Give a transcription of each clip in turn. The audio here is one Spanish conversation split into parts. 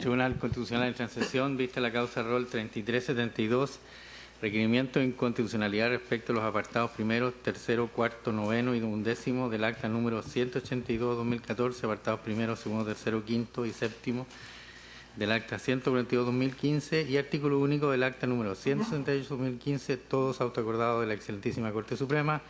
Tribunal Constitucional de Transición, vista la causa rol 3372, requerimiento de inconstitucionalidad respecto a los apartados primero, tercero, cuarto, noveno y undécimo del acta número 182-2014, apartados primero, segundo, tercero, quinto y séptimo del acta 142-2015 y artículo único del acta número 168-2015, todos autoacordados de la Excelentísima Corte Suprema,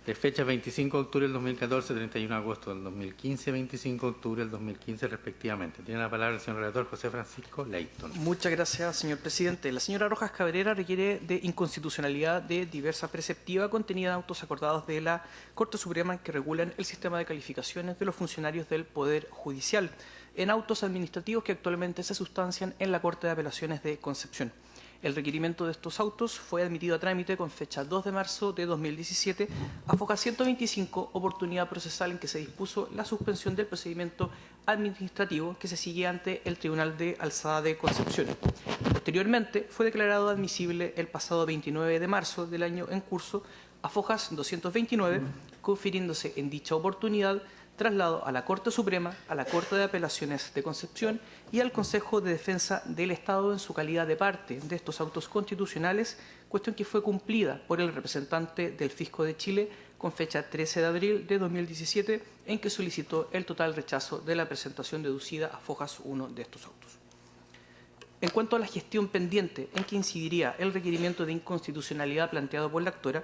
de fecha 25 de octubre del 2014, 31 de agosto del 2015, 25 de octubre del 2015 respectivamente. Tiene la palabra el señor relator José Francisco Leighton. Muchas gracias, señor presidente. La señora Rojas Cabrera requiere de inconstitucionalidad de diversa preceptiva contenida en autos acordados de la Corte Suprema que regulan el sistema de calificaciones de los funcionarios del Poder Judicial en autos administrativos que actualmente se sustancian en la Corte de Apelaciones de Concepción. El requerimiento de estos autos fue admitido a trámite con fecha 2 de marzo de 2017 a foja 125, oportunidad procesal en que se dispuso la suspensión del procedimiento administrativo que se sigue ante el Tribunal de Alzada de Concepción. Posteriormente, fue declarado admisible el pasado 29 de marzo del año en curso a fojas 229, confiriéndose en dicha oportunidad traslado a la Corte Suprema, a la Corte de Apelaciones de Concepción y al Consejo de Defensa del Estado en su calidad de parte de estos autos constitucionales, cuestión que fue cumplida por el representante del Fisco de Chile con fecha 13 de abril de 2017, en que solicitó el total rechazo de la presentación deducida a fojas 1 de estos autos. En cuanto a la gestión pendiente en que incidiría el requerimiento de inconstitucionalidad planteado por la actora,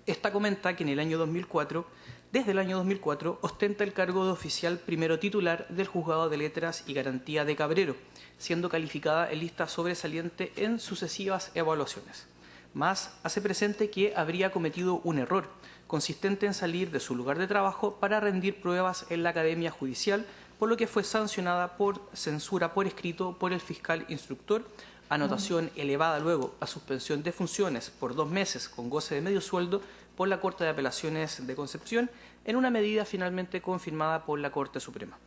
esta comenta que en el año 2004, desde el año 2004, ostenta el cargo de oficial primero titular del Juzgado de Letras y Garantía de Cabrero, siendo calificada en lista sobresaliente en sucesivas evaluaciones. Más hace presente que habría cometido un error, consistente en salir de su lugar de trabajo para rendir pruebas en la Academia Judicial, por lo que fue sancionada por censura por escrito por el fiscal instructor, anotación elevada luego a suspensión de funciones por 2 meses con goce de medio sueldo por la Corte de Apelaciones de Concepción, en una medida finalmente confirmada por la Corte Suprema.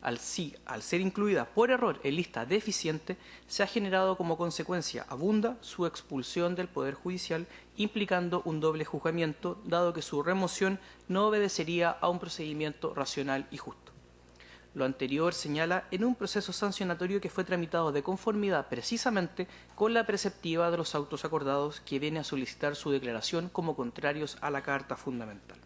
Al ser incluida por error en lista deficiente, se ha generado como consecuencia abunda su expulsión del Poder Judicial, implicando un doble juzgamiento, dado que su remoción no obedecería a un procedimiento racional y justo. Lo anterior señala en un proceso sancionatorio que fue tramitado de conformidad precisamente con la preceptiva de los autos acordados que viene a solicitar su declaración como contrarios a la Carta Fundamental.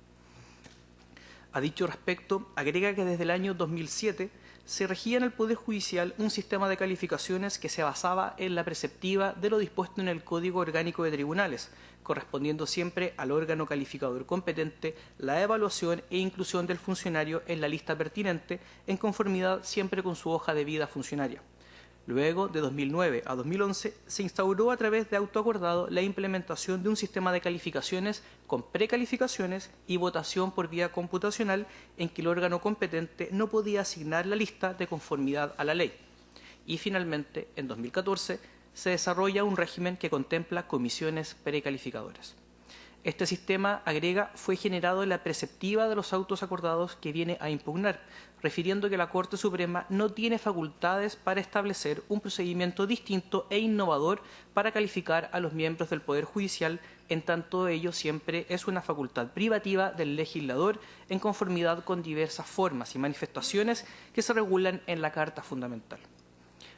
A dicho respecto, agrega que desde el año 2007 se regía en el Poder Judicial un sistema de calificaciones que se basaba en la preceptiva de lo dispuesto en el Código Orgánico de Tribunales, correspondiendo siempre al órgano calificador competente la evaluación e inclusión del funcionario en la lista pertinente, en conformidad siempre con su hoja de vida funcionaria. Luego, de 2009 a 2011, se instauró a través de auto acordado la implementación de un sistema de calificaciones con precalificaciones y votación por vía computacional en que el órgano competente no podía asignar la lista de conformidad a la ley. Y finalmente, en 2014, se desarrolla un régimen que contempla comisiones precalificadoras. Este sistema, agrega, fue generado en la preceptiva de los autos acordados que viene a impugnar, refiriendo que la Corte Suprema no tiene facultades para establecer un procedimiento distinto e innovador para calificar a los miembros del Poder Judicial, en tanto ello siempre es una facultad privativa del legislador en conformidad con diversas formas y manifestaciones que se regulan en la Carta Fundamental.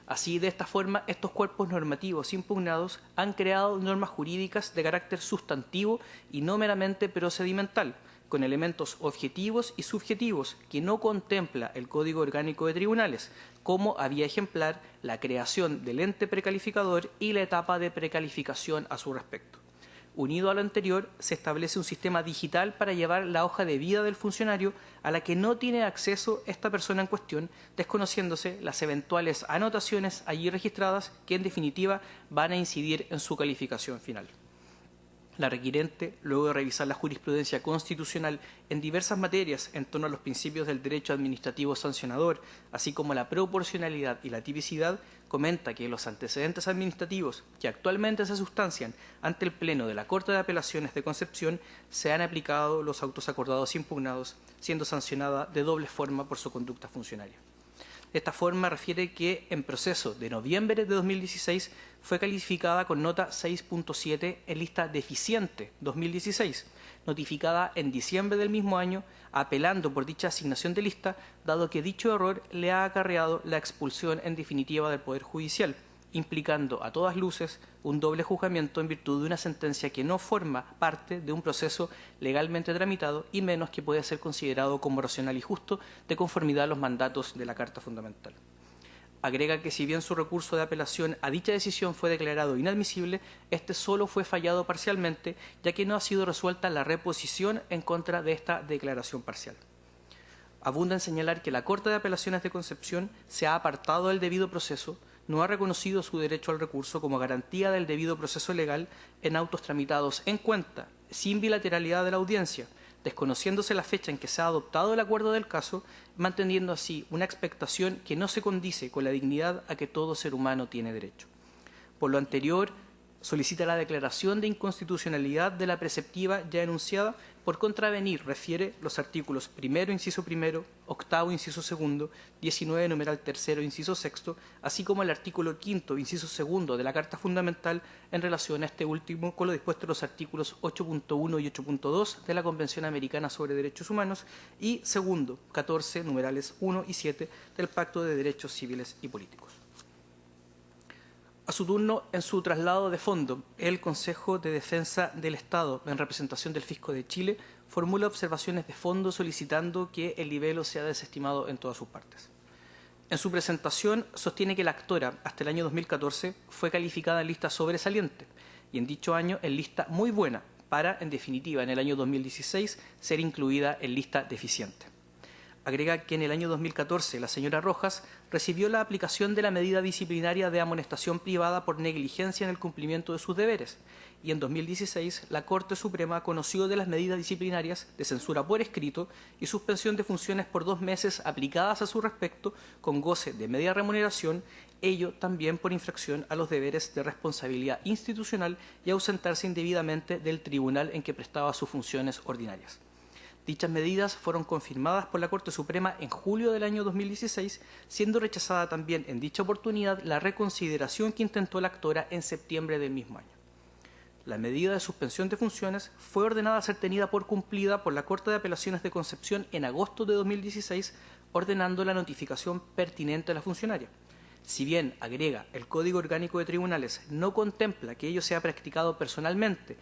Así, de esta forma, estos cuerpos normativos impugnados han creado normas jurídicas de carácter sustantivo y no meramente procedimental, con elementos objetivos y subjetivos que no contempla el Código Orgánico de Tribunales, como había ejemplar la creación del ente precalificador y la etapa de precalificación a su respecto. Unido a lo anterior, se establece un sistema digital para llevar la hoja de vida del funcionario a la que no tiene acceso esta persona en cuestión, desconociéndose las eventuales anotaciones allí registradas que en definitiva van a incidir en su calificación final. La requirente, luego de revisar la jurisprudencia constitucional en diversas materias en torno a los principios del derecho administrativo sancionador, así como la proporcionalidad y la tipicidad, comenta que los antecedentes administrativos que actualmente se sustancian ante el Pleno de la Corte de Apelaciones de Concepción se han aplicado los autos acordados impugnados, siendo sancionada de doble forma por su conducta funcionaria. De esta forma, refiere que en proceso de noviembre de 2016 fue calificada con nota 6.7 en lista deficiente 2016, notificada en diciembre del mismo año, apelando por dicha asignación de lista, dado que dicho error le ha acarreado la expulsión en definitiva del Poder Judicial, implicando a todas luces un doble juzgamiento en virtud de una sentencia que no forma parte de un proceso legalmente tramitado y menos que puede ser considerado como racional y justo de conformidad a los mandatos de la Carta Fundamental. Agrega que si bien su recurso de apelación a dicha decisión fue declarado inadmisible, este solo fue fallado parcialmente, ya que no ha sido resuelta la reposición en contra de esta declaración parcial. Abunda en señalar que la Corte de Apelaciones de Concepción se ha apartado del debido proceso, no ha reconocido su derecho al recurso como garantía del debido proceso legal en autos tramitados en cuenta, sin bilateralidad de la audiencia, desconociéndose la fecha en que se ha adoptado el acuerdo del caso, manteniendo así una expectación que no se condice con la dignidad a que todo ser humano tiene derecho. Por lo anterior, solicita la declaración de inconstitucionalidad de la preceptiva ya enunciada por contravenir, refiere, los artículos 1º, inciso 1º, 8º, inciso 2º, 19, numeral 3º, inciso 6º, así como el artículo 5º, inciso 2º de la Carta Fundamental en relación a este último con lo dispuesto en los artículos 8.1 y 8.2 de la Convención Americana sobre Derechos Humanos y segundo, 14, numerales 1 y 7 del Pacto de Derechos Civiles y Políticos. A su turno, en su traslado de fondo, el Consejo de Defensa del Estado, en representación del Fisco de Chile, formula observaciones de fondo solicitando que el libelo sea desestimado en todas sus partes. En su presentación, sostiene que la actora, hasta el año 2014, fue calificada en lista sobresaliente y en dicho año en lista muy buena para, en definitiva, en el año 2016, ser incluida en lista deficiente. Agrega que en el año 2014 la señora Rojas recibió la aplicación de la medida disciplinaria de amonestación privada por negligencia en el cumplimiento de sus deberes y en 2016 la Corte Suprema conoció de las medidas disciplinarias de censura por escrito y suspensión de funciones por 2 meses aplicadas a su respecto con goce de media remuneración, ello también por infracción a los deberes de responsabilidad institucional y ausentarse indebidamente del tribunal en que prestaba sus funciones ordinarias. Dichas medidas fueron confirmadas por la Corte Suprema en julio del año 2016, siendo rechazada también en dicha oportunidad la reconsideración que intentó la actora en septiembre del mismo año. La medida de suspensión de funciones fue ordenada a ser tenida por cumplida por la Corte de Apelaciones de Concepción en agosto de 2016, ordenando la notificación pertinente a la funcionaria. Si bien, agrega, el Código Orgánico de Tribunales no contempla que ello sea practicado personalmente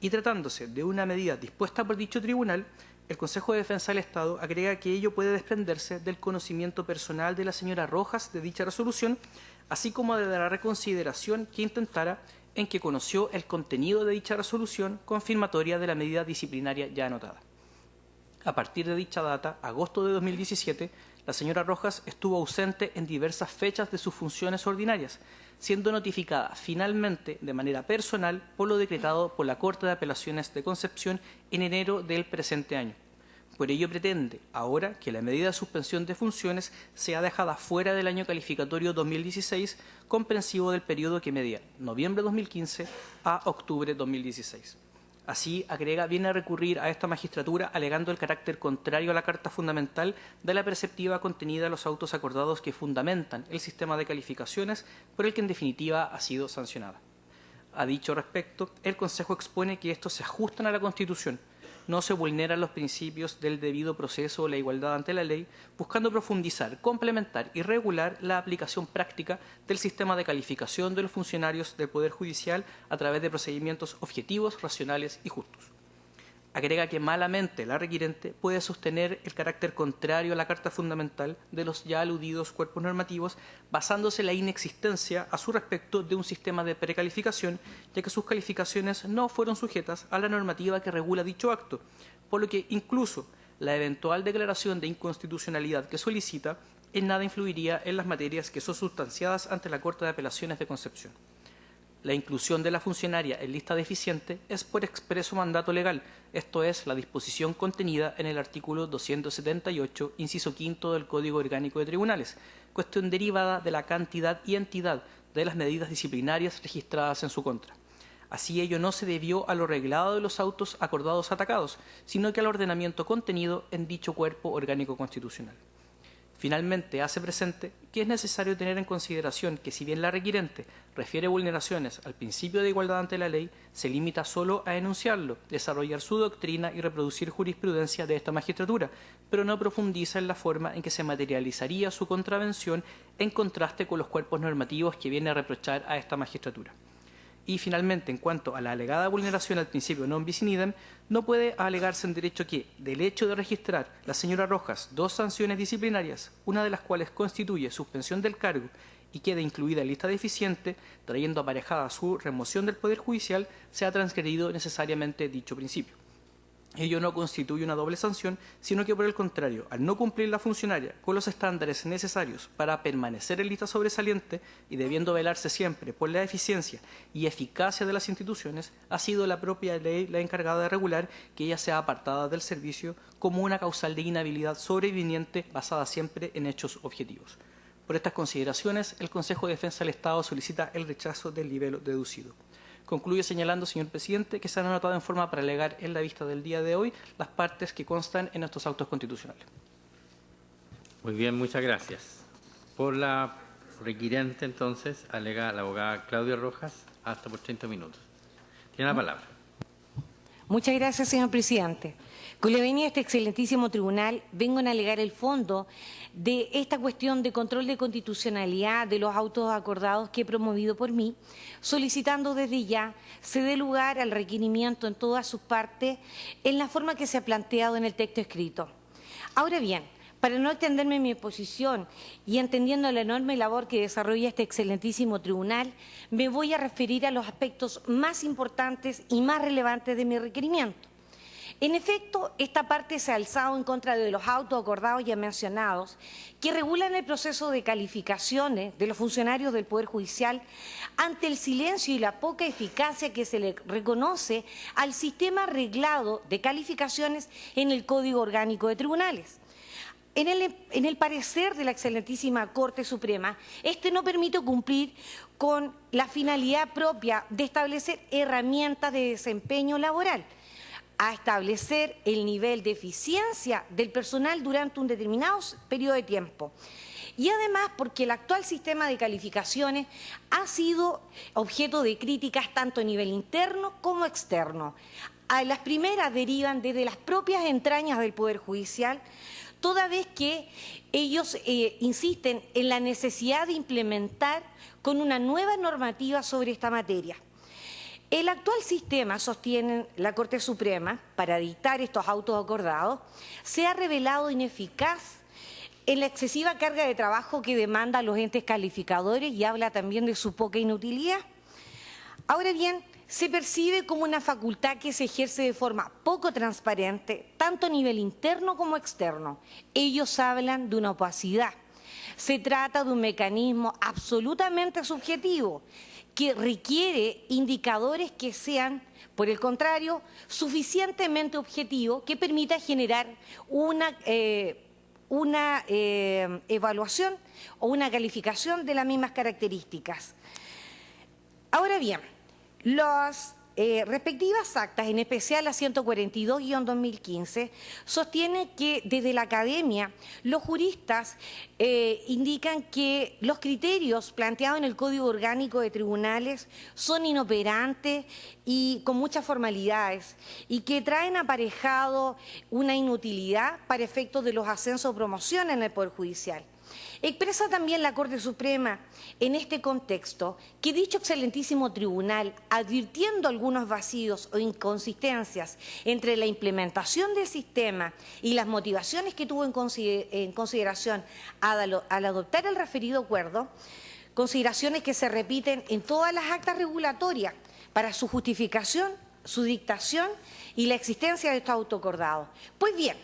y tratándose de una medida dispuesta por dicho tribunal, el Consejo de Defensa del Estado agrega que ello puede desprenderse del conocimiento personal de la señora Rojas de dicha resolución, así como de la reconsideración que intentara en que conoció el contenido de dicha resolución confirmatoria de la medida disciplinaria ya anotada. A partir de dicha data, agosto de 2017, la señora Rojas estuvo ausente en diversas fechas de sus funciones ordinarias, siendo notificada finalmente de manera personal por lo decretado por la Corte de Apelaciones de Concepción en enero del presente año. Por ello pretende ahora que la medida de suspensión de funciones sea dejada fuera del año calificatorio 2016, comprensivo del periodo que media noviembre 2015 a octubre 2016. Así, agrega, viene a recurrir a esta magistratura alegando el carácter contrario a la Carta Fundamental de la preceptiva contenida en los autos acordados que fundamentan el sistema de calificaciones por el que en definitiva ha sido sancionada. A dicho respecto, el Consejo expone que estos se ajustan a la Constitución, no se vulneran los principios del debido proceso o la igualdad ante la ley, buscando profundizar, complementar y regular la aplicación práctica del sistema de calificación de los funcionarios del Poder Judicial a través de procedimientos objetivos, racionales y justos. Agrega que malamente la requirente puede sostener el carácter contrario a la Carta Fundamental de los ya aludidos cuerpos normativos, basándose en la inexistencia a su respecto de un sistema de precalificación, ya que sus calificaciones no fueron sujetas a la normativa que regula dicho acto, por lo que incluso la eventual declaración de inconstitucionalidad que solicita en nada influiría en las materias que son sustanciadas ante la Corte de Apelaciones de Concepción. La inclusión de la funcionaria en lista deficiente es por expreso mandato legal, esto es, la disposición contenida en el artículo 278, inciso 5 del Código Orgánico de Tribunales, cuestión derivada de la cantidad y entidad de las medidas disciplinarias registradas en su contra. Así ello no se debió a lo reglado de los autos acordados atacados, sino que al ordenamiento contenido en dicho cuerpo orgánico constitucional. Finalmente, hace presente que es necesario tener en consideración que si bien la requirente refiere vulneraciones al principio de igualdad ante la ley, se limita solo a enunciarlo, desarrollar su doctrina y reproducir jurisprudencia de esta magistratura, pero no profundiza en la forma en que se materializaría su contravención en contraste con los cuerpos normativos que viene a reprochar a esta magistratura. Y finalmente, en cuanto a la alegada vulneración al principio non bis in idem, no puede alegarse en derecho que, del hecho de registrar la señora Rojas 2 sanciones disciplinarias, una de las cuales constituye suspensión del cargo y quede incluida en lista deficiente, trayendo aparejada su remoción del Poder Judicial, se ha transgredido necesariamente dicho principio. Ello no constituye una doble sanción, sino que por el contrario, al no cumplir la funcionaria con los estándares necesarios para permanecer en lista sobresaliente y debiendo velarse siempre por la eficiencia y eficacia de las instituciones, ha sido la propia ley la encargada de regular que ella sea apartada del servicio como una causal de inhabilidad sobreviniente basada siempre en hechos objetivos. Por estas consideraciones, el Consejo de Defensa del Estado solicita el rechazo del libelo deducido. Concluye señalando, señor presidente, que se han anotado en forma para alegar en la vista del día de hoy las partes que constan en estos autos constitucionales. Muy bien, muchas gracias. Por la requirente, entonces, alega la abogada Claudia Rojas, hasta por 30 minutos. Tiene la palabra. Muchas gracias, señor presidente. Con la venida de este excelentísimo tribunal, vengo a alegar el fondo de esta cuestión de control de constitucionalidad de los autos acordados que he promovido por mí, solicitando desde ya se dé lugar al requerimiento en todas sus partes en la forma que se ha planteado en el texto escrito. Ahora bien, para no extenderme en mi exposición y entendiendo la enorme labor que desarrolla este excelentísimo tribunal, me voy a referir a los aspectos más importantes y más relevantes de mi requerimiento. En efecto, esta parte se ha alzado en contra de los autos acordados ya mencionados, que regulan el proceso de calificaciones de los funcionarios del Poder Judicial ante el silencio y la poca eficacia que se le reconoce al sistema reglado de calificaciones en el Código Orgánico de Tribunales. En el parecer de la excelentísima Corte Suprema, este no permite cumplir con la finalidad propia de establecer herramientas de desempeño laboral, a establecer el nivel de eficiencia del personal durante un determinado periodo de tiempo. Y además porque el actual sistema de calificaciones ha sido objeto de críticas tanto a nivel interno como externo. Las primeras derivan desde las propias entrañas del Poder Judicial, toda vez que ellos insisten en la necesidad de implementar con una nueva normativa sobre esta materia. El actual sistema, sostiene la Corte Suprema, para dictar estos autos acordados, se ha revelado ineficaz en la excesiva carga de trabajo que demanda a los entes calificadores y habla también de su poca inutilidad. Ahora bien, se percibe como una facultad que se ejerce de forma poco transparente, tanto a nivel interno como externo. Ellos hablan de una opacidad. Se trata de un mecanismo absolutamente subjetivo, que requiere indicadores que sean, por el contrario, suficientemente objetivos que permita generar una evaluación o una calificación de las mismas características. Ahora bien, las respectivas actas, en especial la 142-2015, sostiene que desde la academia los juristas indican que los criterios planteados en el Código Orgánico de Tribunales son inoperantes y con muchas formalidades y que traen aparejado una inutilidad para efectos de los ascensos o promociones en el Poder Judicial. Expresa también la Corte Suprema en este contexto que dicho excelentísimo tribunal, advirtiendo algunos vacíos o inconsistencias entre la implementación del sistema y las motivaciones que tuvo en consideración al adoptar el referido acuerdo, consideraciones que se repiten en todas las actas regulatorias para su justificación, su dictación y la existencia de estos autoacordados. Pues bien,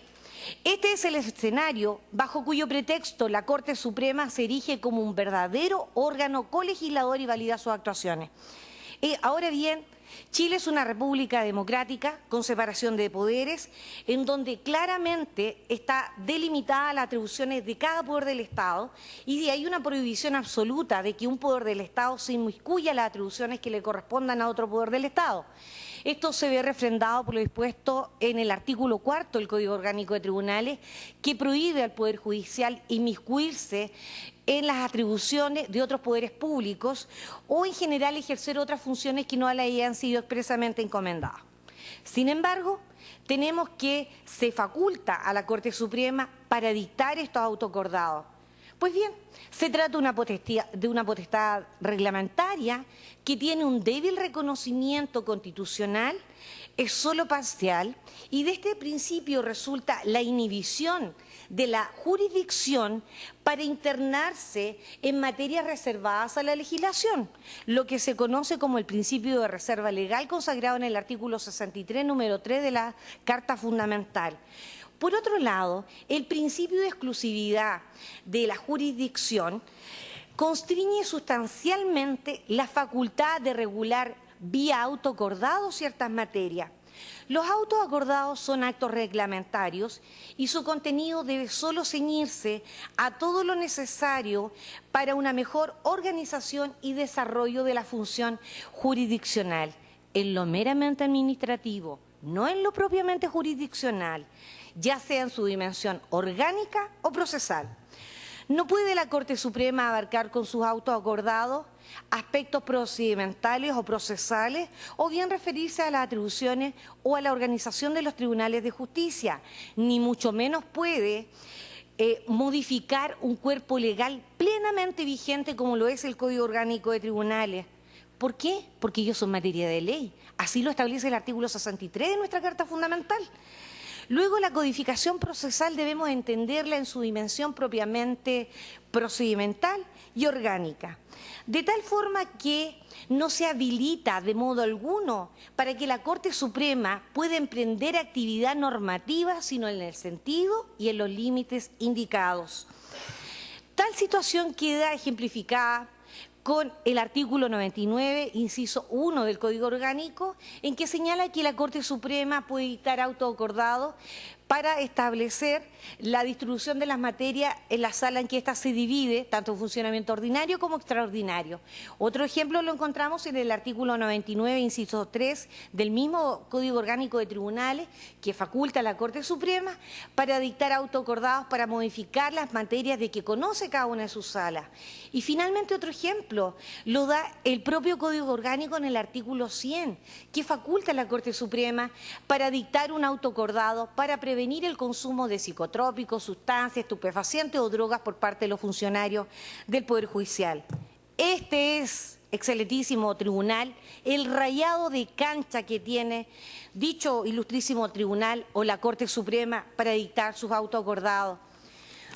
este es el escenario bajo cuyo pretexto la Corte Suprema se erige como un verdadero órgano colegislador y valida sus actuaciones. Ahora bien, Chile es una república democrática con separación de poderes, en donde claramente está delimitada las atribuciones de cada poder del Estado y hay una prohibición absoluta de que un poder del Estado se inmiscuya en las atribuciones que le correspondan a otro poder del Estado. Esto se ve refrendado por lo dispuesto en el artículo 4 del Código Orgánico de Tribunales, que prohíbe al Poder Judicial inmiscuirse en las atribuciones de otros poderes públicos o en general ejercer otras funciones que no le hayan sido expresamente encomendadas. Sin embargo, tenemos que se faculta a la Corte Suprema para dictar estos autoacordados. Pues bien, se trata de una potestad reglamentaria que tiene un débil reconocimiento constitucional, es solo parcial, y de este principio resulta la inhibición de la jurisdicción para internarse en materias reservadas a la legislación, lo que se conoce como el principio de reserva legal consagrado en el artículo 63, número 3 de la Carta Fundamental. Por otro lado, el principio de exclusividad de la jurisdicción constriñe sustancialmente la facultad de regular vía autoacordado ciertas materias. Los autos acordados son actos reglamentarios y su contenido debe solo ceñirse a todo lo necesario para una mejor organización y desarrollo de la función jurisdiccional, en lo meramente administrativo, no en lo propiamente jurisdiccional, ya sea en su dimensión orgánica o procesal. No puede la Corte Suprema abarcar con sus autos acordados aspectos procedimentales o procesales, o bien referirse a las atribuciones o a la organización de los tribunales de justicia, ni mucho menos puede modificar un cuerpo legal plenamente vigente como lo es el Código Orgánico de Tribunales. ¿Por qué? Porque ellos son materia de ley. Así lo establece el artículo 63 de nuestra Carta Fundamental. Luego, la codificación procesal debemos entenderla en su dimensión propiamente procedimental y orgánica, de tal forma que no se habilita de modo alguno para que la Corte Suprema pueda emprender actividad normativa, sino en el sentido y en los límites indicados. Tal situación queda ejemplificada con el artículo 99, inciso 1 del Código Orgánico, en que señala que la Corte Suprema puede dictar autos acordados para establecer la distribución de las materias en la sala en que ésta se divide, tanto en funcionamiento ordinario como extraordinario. Otro ejemplo lo encontramos en el artículo 99, inciso 3 del mismo Código Orgánico de Tribunales, que faculta a la Corte Suprema para dictar autos acordados para modificar las materias de que conoce cada una de sus salas. Y finalmente otro ejemplo lo da el propio Código Orgánico en el artículo 100, que faculta a la Corte Suprema para dictar un auto acordado para prevenir el consumo de psicotrópicos, sustancias, estupefacientes o drogas por parte de los funcionarios del Poder Judicial. Este es, excelentísimo tribunal, el rayado de cancha que tiene dicho ilustrísimo tribunal o la Corte Suprema para dictar sus autos acordados.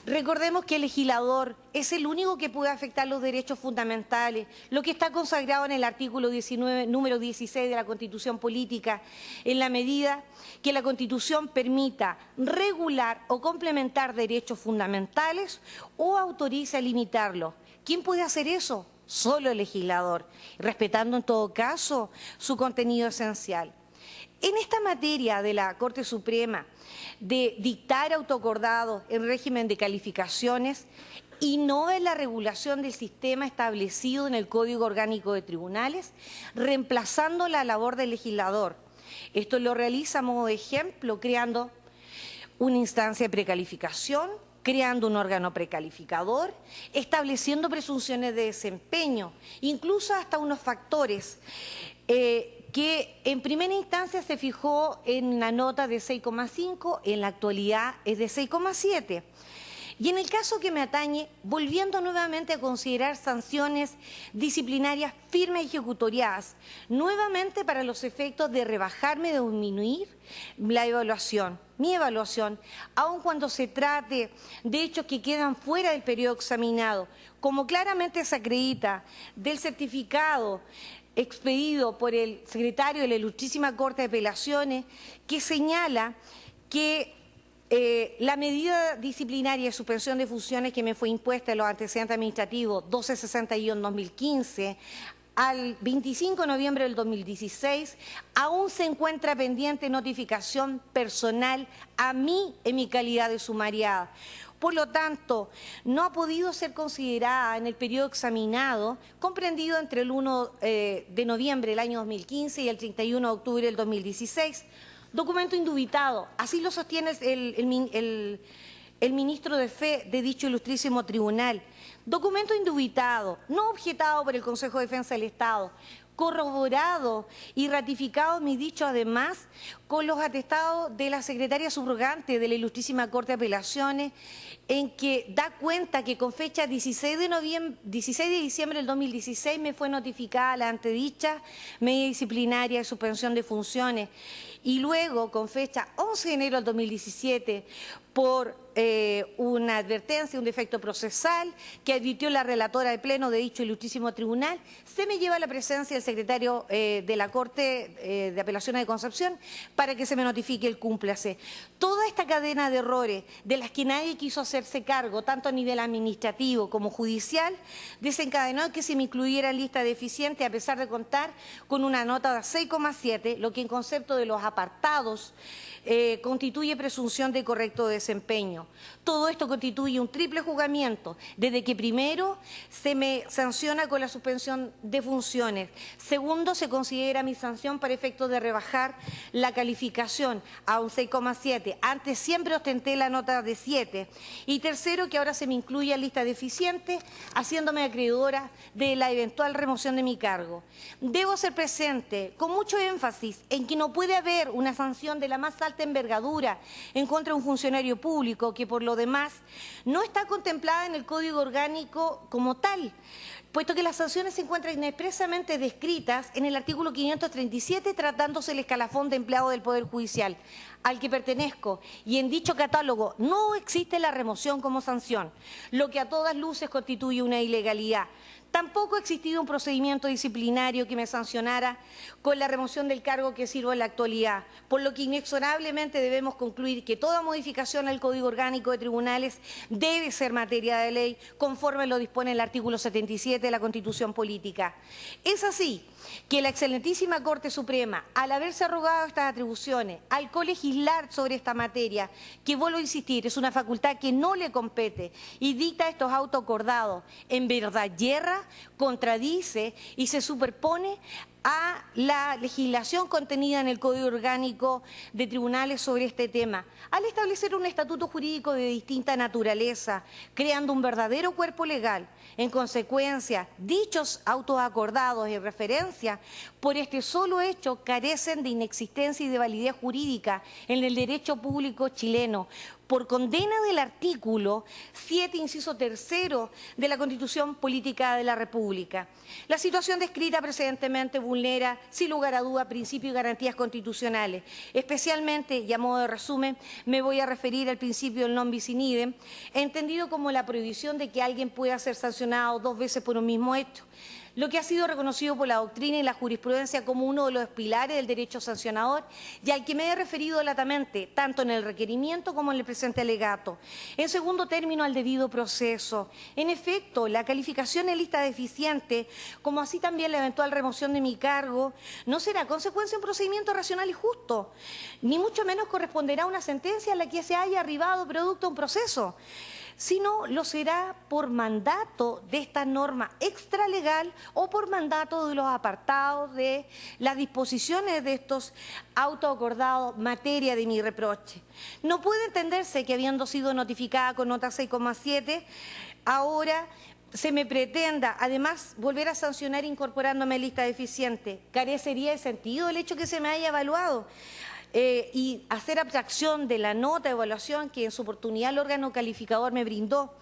Recordemos que el legislador es el único que puede afectar los derechos fundamentales, lo que está consagrado en el artículo 19, número 16 de la Constitución Política, en la medida que la Constitución permita regular o complementar derechos fundamentales o autoriza a limitarlos. ¿Quién puede hacer eso? Solo el legislador, respetando en todo caso su contenido esencial. En esta materia de la Corte Suprema, de dictar autoacordados en régimen de calificaciones, innova en la regulación del sistema establecido en el Código Orgánico de Tribunales, reemplazando la labor del legislador. Esto lo realiza a modo de ejemplo, creando una instancia de precalificación, creando un órgano precalificador, estableciendo presunciones de desempeño, incluso hasta unos factores que en primera instancia se fijó en la nota de 6,5, en la actualidad es de 6,7. Y en el caso que me atañe, volviendo nuevamente a considerar sanciones disciplinarias firmes y ejecutoriadas, nuevamente para los efectos de rebajarme, de disminuir la evaluación, mi evaluación, aun cuando se trate de hechos que quedan fuera del periodo examinado, como claramente se acredita del certificado expedido por el secretario de la Ilustrísima Corte de Apelaciones, que señala que la medida disciplinaria de suspensión de funciones que me fue impuesta en los antecedentes administrativos 1261-2015 al 25 de noviembre del 2016, aún se encuentra pendiente notificación personal a mí en mi calidad de sumariada. Por lo tanto, no ha podido ser considerada en el periodo examinado, comprendido entre el 1 de noviembre del año 2015 y el 31 de octubre del 2016. Documento indubitado, así lo sostiene el ministro de Fe de dicho ilustrísimo tribunal. Documento indubitado, no objetado por el Consejo de Defensa del Estado, corroborado y ratificado mi dicho además con los atestados de la secretaria subrogante de la Ilustrísima Corte de Apelaciones, en que da cuenta que con fecha 16 de diciembre del 2016 me fue notificada la antedicha medida disciplinaria de suspensión de funciones, y luego con fecha 11 de enero del 2017 por una advertencia, un defecto procesal que advirtió la relatora de pleno de dicho ilustrísimo tribunal, se me lleva a la presencia del secretario de la Corte de Apelaciones de Concepción para que se me notifique el cúmplase. Toda esta cadena de errores de las que nadie quiso hacerse cargo, tanto a nivel administrativo como judicial, desencadenó en que se me incluyera en lista deficiente a pesar de contar con una nota de 6,7, lo que en concepto de los apartados constituye presunción de correcto desempeño. Todo esto constituye un triple juzgamiento, desde que primero se me sanciona con la suspensión de funciones, segundo se considera mi sanción para efectos de rebajar la calificación a un 6,7, antes siempre ostenté la nota de 7, y tercero que ahora se me incluye en lista deficiente, haciéndome acreedora de la eventual remoción de mi cargo. Debo ser presente con mucho énfasis en que no puede haber una sanción de la más alta envergadura en contra de un funcionario público que por lo demás no está contemplada en el Código Orgánico como tal, puesto que las sanciones se encuentran expresamente descritas en el artículo 537 tratándose el escalafón de empleado del Poder Judicial al que pertenezco, y en dicho catálogo no existe la remoción como sanción, lo que a todas luces constituye una ilegalidad. Tampoco ha existido un procedimiento disciplinario que me sancionara con la remoción del cargo que sirvo en la actualidad, por lo que inexorablemente debemos concluir que toda modificación al Código Orgánico de Tribunales debe ser materia de ley, conforme lo dispone el artículo 77 de la Constitución Política. Es así que la excelentísima Corte Suprema, al haberse arrogado estas atribuciones, al colegislar sobre esta materia, que vuelvo a insistir, es una facultad que no le compete y dicta estos autos acordados, en verdad yerra, contradice y se superpone a la legislación contenida en el Código Orgánico de Tribunales sobre este tema, al establecer un estatuto jurídico de distinta naturaleza, creando un verdadero cuerpo legal. En consecuencia, dichos autos acordados y referencia por este solo hecho carecen de inexistencia y de validez jurídica en el derecho público chileno, por condena del artículo 7, inciso 3 de la Constitución Política de la República. La situación descrita precedentemente vulnera, sin lugar a duda, principios y garantías constitucionales. Especialmente, y a modo de resumen, me voy a referir al principio del non bis in idem, entendido como la prohibición de que alguien pueda ser sancionado 2 veces por un mismo hecho, lo que ha sido reconocido por la doctrina y la jurisprudencia como uno de los pilares del derecho sancionador y al que me he referido latamente, tanto en el requerimiento como en el presente alegato. En segundo término, al debido proceso. En efecto, la calificación en lista deficiente, como así también la eventual remoción de mi cargo, no será consecuencia de un procedimiento racional y justo, ni mucho menos corresponderá a una sentencia a la que se haya arribado producto de un proceso, sino lo será por mandato de esta norma extralegal o por mandato de los apartados de las disposiciones de estos autos acordados materia de mi reproche. No puede entenderse que habiendo sido notificada con nota 6,7, ahora se me pretenda, además, volver a sancionar incorporándome a lista deficiente. Carecería de sentido el hecho que se me haya evaluado. Y hacer abstracción de la nota de evaluación que en su oportunidad el órgano calificador me brindó.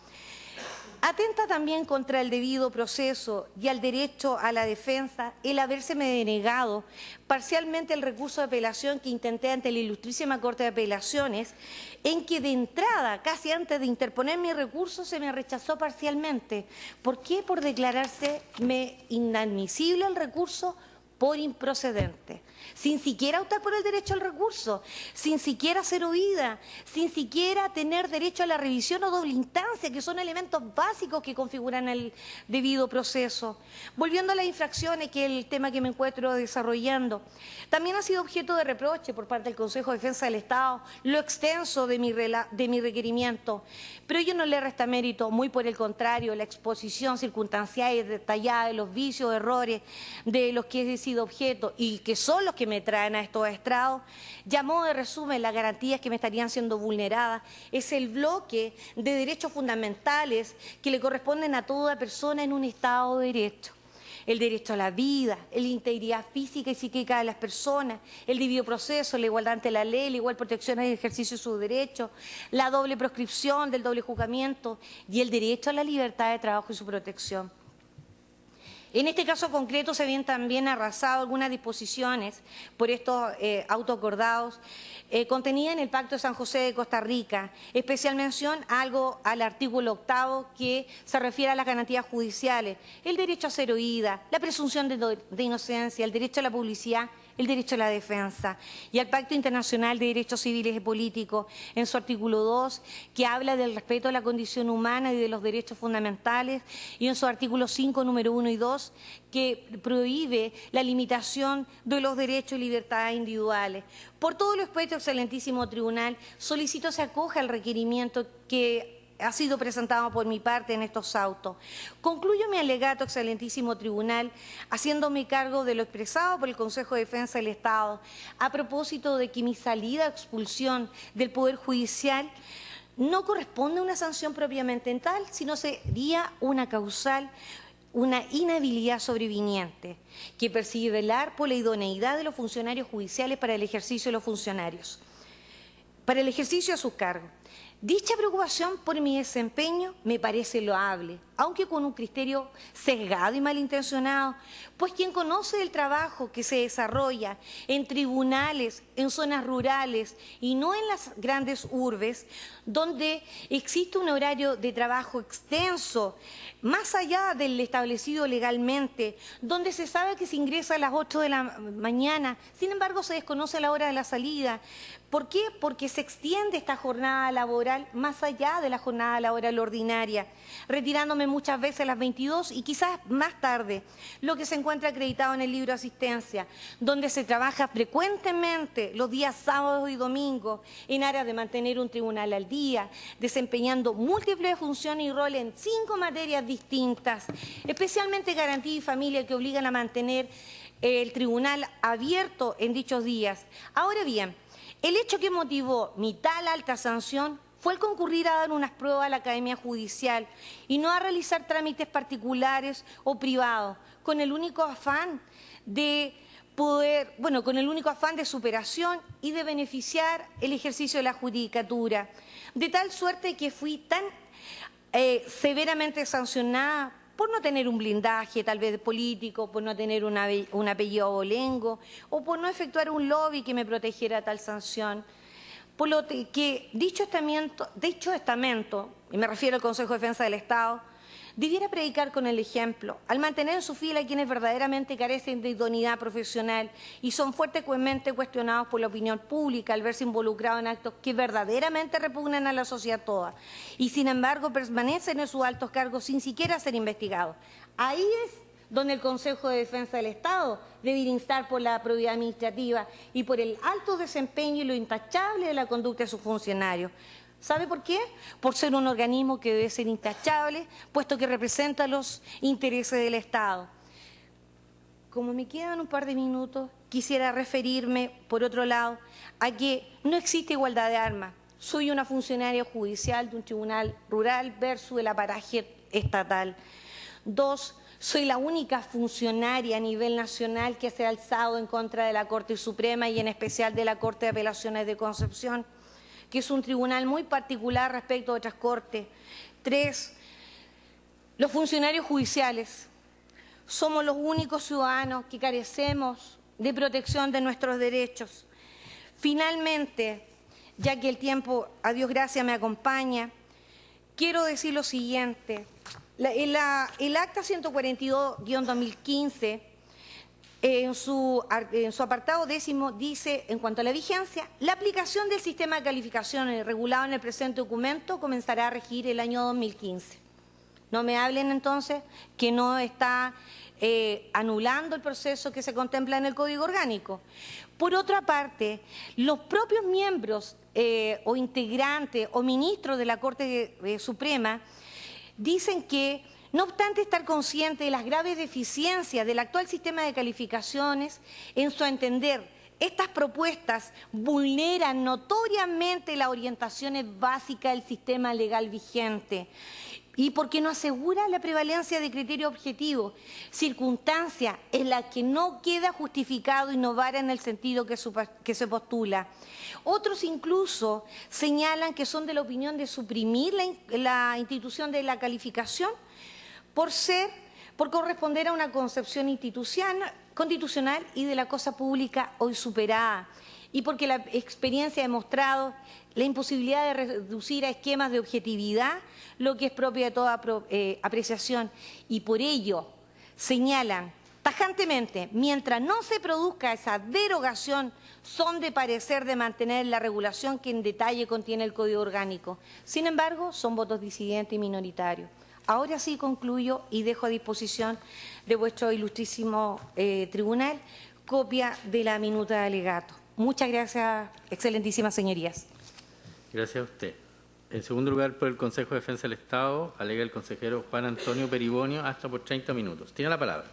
Atenta también contra el debido proceso y al derecho a la defensa el habérseme denegado parcialmente el recurso de apelación que intenté ante la Ilustrísima Corte de Apelaciones, en que de entrada, casi antes de interponer mi recurso, se me rechazó parcialmente. ¿Por qué? Por declararse inadmisible el recurso por improcedente, sin siquiera optar por el derecho al recurso, sin siquiera ser oída, sin siquiera tener derecho a la revisión o doble instancia, que son elementos básicos que configuran el debido proceso. Volviendo a las infracciones, que es el tema que me encuentro desarrollando, también ha sido objeto de reproche por parte del Consejo de Defensa del Estado lo extenso de mi requerimiento, pero ello no le resta mérito, muy por el contrario, la exposición circunstancial y detallada de los vicios, errores de los que he sido objeto y que son los que me traen a estos estrados, llamó de resumen las garantías que me estarían siendo vulneradas, es el bloque de derechos fundamentales que le corresponden a toda persona en un Estado de Derecho. El derecho a la vida, la integridad física y psíquica de las personas, el debido proceso, la igualdad ante la ley, la igual protección al ejercicio de sus derechos, la doble proscripción del doble juzgamiento y el derecho a la libertad de trabajo y su protección. En este caso concreto se habían también arrasado algunas disposiciones por estos autoacordados contenidas en el Pacto de San José de Costa Rica, especial mención al artículo 8º que se refiere a las garantías judiciales, el derecho a ser oída, la presunción de inocencia, el derecho a la publicidad, el derecho a la defensa, y al Pacto Internacional de Derechos Civiles y Políticos, en su artículo 2, que habla del respeto a la condición humana y de los derechos fundamentales, y en su artículo 5, número 1 y 2, que prohíbe la limitación de los derechos y libertades individuales. Por todo lo expuesto, excelentísimo tribunal, solicito se acoja al requerimiento que ha sido presentado por mi parte en estos autos. Concluyo mi alegato, excelentísimo tribunal, haciéndome cargo de lo expresado por el Consejo de Defensa del Estado a propósito de que mi salida o expulsión del Poder Judicial no corresponde a una sanción propiamente tal, sino sería una causal, una inhabilidad sobreviniente que persigue velar por la idoneidad de los funcionarios judiciales para el ejercicio de los funcionarios, para el ejercicio de sus cargos. Dicha preocupación por mi desempeño me parece loable, aunque con un criterio sesgado y malintencionado, pues quien conoce el trabajo que se desarrolla en tribunales, en zonas rurales y no en las grandes urbes, donde existe un horario de trabajo extenso, más allá del establecido legalmente, donde se sabe que se ingresa a las 8 de la mañana, sin embargo se desconoce la hora de la salida. ¿Por qué? Porque se extiende esta jornada laboral más allá de la jornada laboral ordinaria, retirándome muchas veces a las 22 y quizás más tarde, lo que se encuentra acreditado en el libro de asistencia, donde se trabaja frecuentemente los días sábados y domingos en aras de mantener un tribunal al día, desempeñando múltiples funciones y roles en 5 materias distintas, especialmente garantía y familia, que obligan a mantener el tribunal abierto en dichos días. Ahora bien, el hecho que motivó mi tal alta sanción fue el concurrir a dar unas pruebas a la Academia Judicial y no a realizar trámites particulares o privados, con el único afán de superación y de beneficiar el ejercicio de la judicatura, de tal suerte que fui tan severamente sancionada por no tener un blindaje tal vez político, por no tener un apellido abolengo o por no efectuar un lobby que me protegiera tal sanción. Por lo que dicho estamento, y me refiero al Consejo de Defensa del Estado, debiera predicar con el ejemplo, al mantener en su fila a quienes verdaderamente carecen de idoneidad profesional y son fuertemente cuestionados por la opinión pública al verse involucrados en actos que verdaderamente repugnan a la sociedad toda y sin embargo permanecen en sus altos cargos sin siquiera ser investigados. Ahí es donde el Consejo de Defensa del Estado debe instar por la probidad administrativa y por el alto desempeño y lo intachable de la conducta de sus funcionarios. ¿Sabe por qué? Por ser un organismo que debe ser intachable, puesto que representa los intereses del Estado. Como me quedan un par de minutos, quisiera referirme, por otro lado, a que no existe igualdad de armas. Soy una funcionaria judicial de un tribunal rural versus el aparaje estatal. 2, soy la única funcionaria a nivel nacional que se ha alzado en contra de la Corte Suprema y en especial de la Corte de Apelaciones de Concepción, que es un tribunal muy particular respecto a otras cortes. 3, los funcionarios judiciales somos los únicos ciudadanos que carecemos de protección de nuestros derechos. Finalmente, ya que el tiempo, a Dios gracias, me acompaña, quiero decir lo siguiente. El acta 142-2015 En su apartado 10º dice, en cuanto a la vigencia, la aplicación del sistema de calificaciones regulado en el presente documento comenzará a regir el año 2015. No me hablen entonces que no está anulando el proceso que se contempla en el Código Orgánico. Por otra parte, los propios miembros o integrantes o ministros de la Corte Suprema dicen que, no obstante estar consciente de las graves deficiencias del actual sistema de calificaciones, en su entender, estas propuestas vulneran notoriamente las orientaciones básicas del sistema legal vigente y porque no asegura la prevalencia de criterios objetivos, circunstancia en la que no queda justificado innovar en el sentido que se postula. Otros incluso señalan que son de la opinión de suprimir la institución de la calificación por corresponder a una concepción constitucional y de la cosa pública hoy superada, y porque la experiencia ha demostrado la imposibilidad de reducir a esquemas de objetividad lo que es propio de toda apreciación, y por ello señalan tajantemente, mientras no se produzca esa derogación, son de parecer de mantener la regulación que en detalle contiene el Código Orgánico. Sin embargo, son votos disidentes y minoritarios. Ahora sí concluyo y dejo a disposición de vuestro ilustrísimo tribunal copia de la minuta de alegato. Muchas gracias, excelentísimas señorías. Gracias a usted. En segundo lugar, por el Consejo de Defensa del Estado, alega el consejero Juan Antonio Peribonio, hasta por 30 minutos. Tiene la palabra.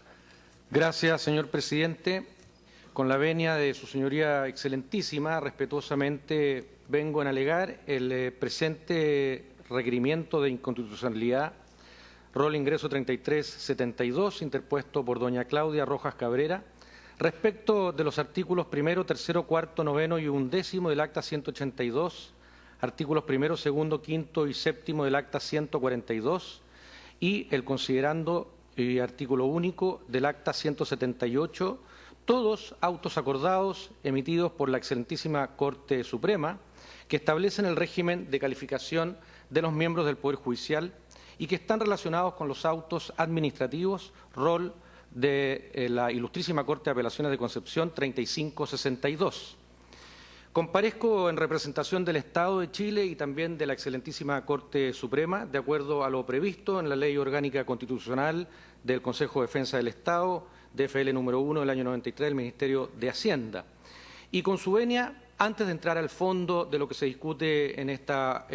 Gracias, señor presidente. Con la venia de su señoría excelentísima, respetuosamente vengo a alegar el presente requerimiento de inconstitucionalidad, rol ingreso 3372, interpuesto por doña Claudia Rojas Cabrera, respecto de los artículos 1º, 3º, 4º, 9º y 11º del acta 182, artículos 1º, 2º, 5º y 7º del acta 142 y el considerando y artículo único del acta 178, todos autos acordados emitidos por la excelentísima Corte Suprema que establecen el régimen de calificación de los miembros del Poder Judicial y que están relacionados con los autos administrativos, rol de la Ilustrísima Corte de Apelaciones de Concepción 3562. Comparezco en representación del Estado de Chile y también de la excelentísima Corte Suprema, de acuerdo a lo previsto en la Ley Orgánica Constitucional del Consejo de Defensa del Estado, DFL número 1 del año 93 del Ministerio de Hacienda. Y con su venia, antes de entrar al fondo de lo que se discute en esta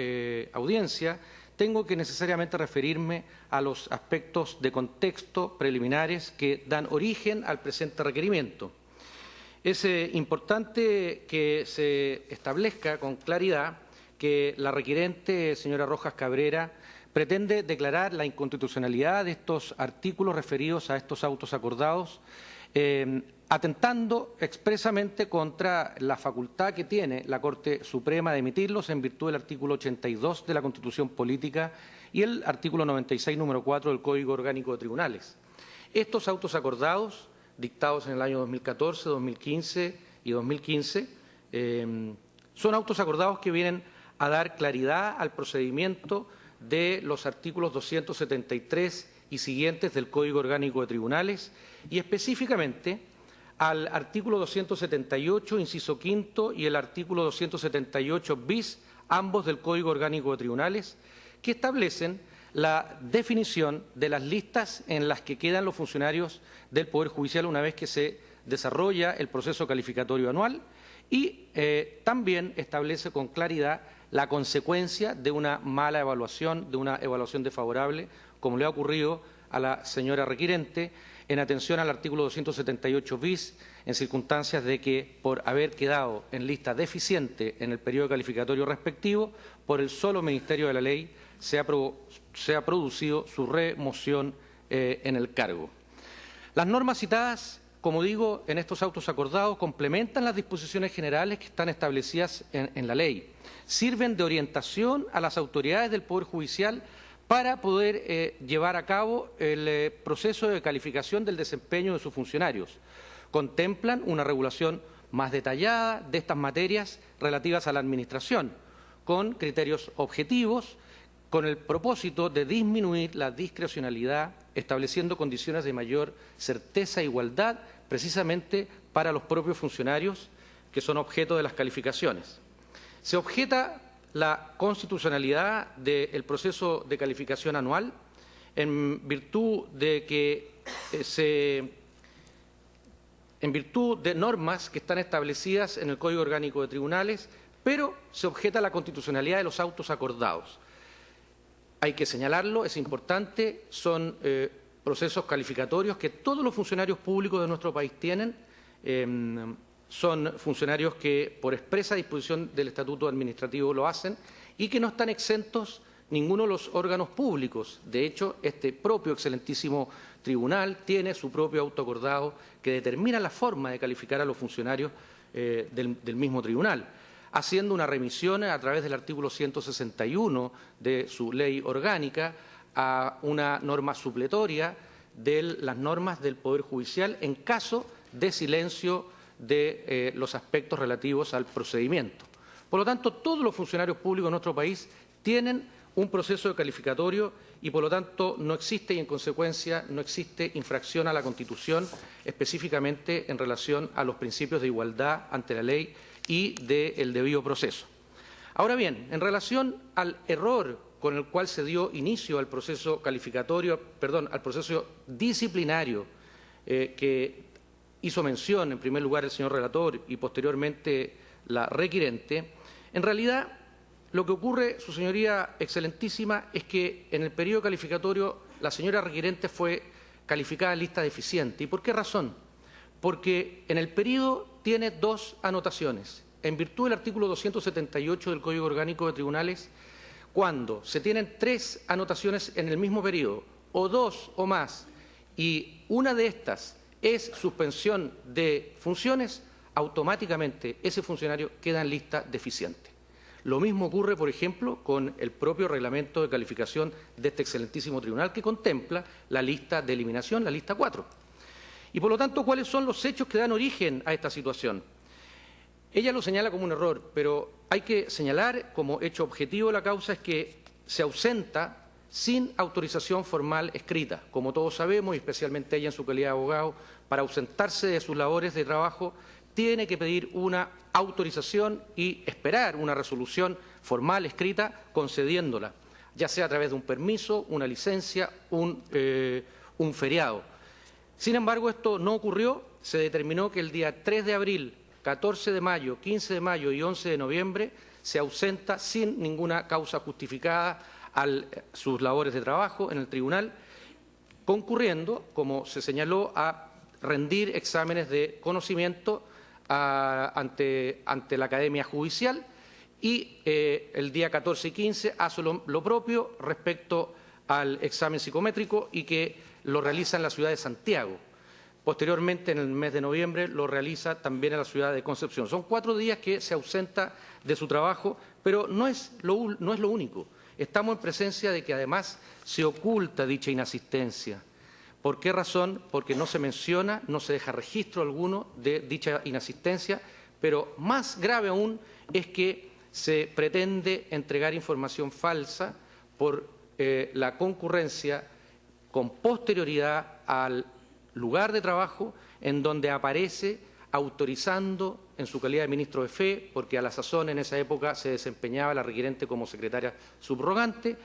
audiencia, tengo que necesariamente referirme a los aspectos de contexto preliminares que dan origen al presente requerimiento. Es importante que se establezca con claridad que la requirente, señora Rojas Cabrera, pretende declarar la inconstitucionalidad de estos artículos referidos a estos autos acordados, atentando expresamente contra la facultad que tiene la Corte Suprema de emitirlos en virtud del artículo 82 de la Constitución Política y el artículo 96, número 4 del Código Orgánico de Tribunales. Estos autos acordados, dictados en el año 2014, 2015 y 2015, son autos acordados que vienen a dar claridad al procedimiento de los artículos 273 y siguientes del Código Orgánico de Tribunales y específicamente al artículo 278, inciso quinto, y el artículo 278 bis, ambos del Código Orgánico de Tribunales, que establecen la definición de las listas en las que quedan los funcionarios del Poder Judicial una vez que se desarrolla el proceso calificatorio anual y también establece con claridad la consecuencia de una mala evaluación, de una evaluación desfavorable, como le ha ocurrido a la señora requirente, en atención al artículo 278 bis, en circunstancias de que, por haber quedado en lista deficiente en el periodo calificatorio respectivo, por el solo Ministerio de la Ley se ha producido su remoción en el cargo. Las normas citadas, como digo, en estos autos acordados, complementan las disposiciones generales que están establecidas en la ley. Sirven de orientación a las autoridades del Poder Judicial para poder llevar a cabo el proceso de calificación del desempeño de sus funcionarios. Contemplan una regulación más detallada de estas materias relativas a la Administración, con criterios objetivos, con el propósito de disminuir la discrecionalidad estableciendo condiciones de mayor certeza e igualdad precisamente para los propios funcionarios que son objeto de las calificaciones. Se objeta la constitucionalidad del proceso de calificación anual en virtud de normas que están establecidas en el Código Orgánico de Tribunales, pero se objeta la constitucionalidad de los autos acordados. Hay que señalarlo, es importante, son procesos calificatorios que todos los funcionarios públicos de nuestro país tienen. Son funcionarios que por expresa disposición del Estatuto Administrativo lo hacen y que no están exentos ninguno de los órganos públicos. De hecho, este propio excelentísimo tribunal tiene su propio auto acordado que determina la forma de calificar a los funcionarios del mismo tribunal, haciendo una remisión a través del artículo 161 de su ley orgánica a una norma supletoria de las normas del Poder Judicial en caso de silencio de los aspectos relativos al procedimiento. Por lo tanto, todos los funcionarios públicos de nuestro país tienen un proceso calificatorio y, por lo tanto, no existe y, en consecuencia, no existe infracción a la Constitución, específicamente en relación a los principios de igualdad ante la ley y del debido proceso. Ahora bien, en relación al error con el cual se dio inicio al proceso al proceso disciplinario que hizo mención, en primer lugar, el señor relator y posteriormente la requirente, en realidad lo que ocurre, su señoría excelentísima, es que en el periodo calificatorio la señora requirente fue calificada en lista deficiente. ¿Y por qué razón? Porque en el periodo tiene dos anotaciones. En virtud del artículo 278 del Código Orgánico de Tribunales, cuando se tienen tres anotaciones en el mismo periodo, o dos o más, y una de estas es suspensión de funciones, automáticamente ese funcionario queda en lista deficiente. Lo mismo ocurre, por ejemplo, con el propio reglamento de calificación de este excelentísimo tribunal que contempla la lista de eliminación, la lista 4. Y, por lo tanto, ¿cuáles son los hechos que dan origen a esta situación? Ella lo señala como un error, pero hay que señalar como hecho objetivo la causa es que se ausenta sin autorización formal escrita. Como todos sabemos, y especialmente ella en su calidad de abogado, para ausentarse de sus labores de trabajo tiene que pedir una autorización y esperar una resolución formal escrita concediéndola, ya sea a través de un permiso, una licencia, un feriado. Sin embargo, esto no ocurrió. Se determinó que el día 3 de abril, 14 de mayo, 15 de mayo y 11 de noviembre se ausenta sin ninguna causa justificada a sus labores de trabajo en el tribunal, concurriendo, como se señaló, a rendir exámenes de conocimiento ante la Academia Judicial y el día 14 y 15 hace lo propio respecto al examen psicométrico y que lo realiza en la ciudad de Santiago. Posteriormente, en el mes de noviembre, lo realiza también en la ciudad de Concepción. Son 4 días que se ausenta de su trabajo, pero no es lo único. Estamos en presencia de que además se oculta dicha inasistencia. ¿Por qué razón? Porque no se menciona, no se deja registro alguno de dicha inasistencia, pero más grave aún es que se pretende entregar información falsa por la concurrencia con posterioridad al lugar de trabajo en donde aparece autorizando en su calidad de ministro de Fe, porque a la sazón en esa época se desempeñaba la requirente como secretaria subrogante,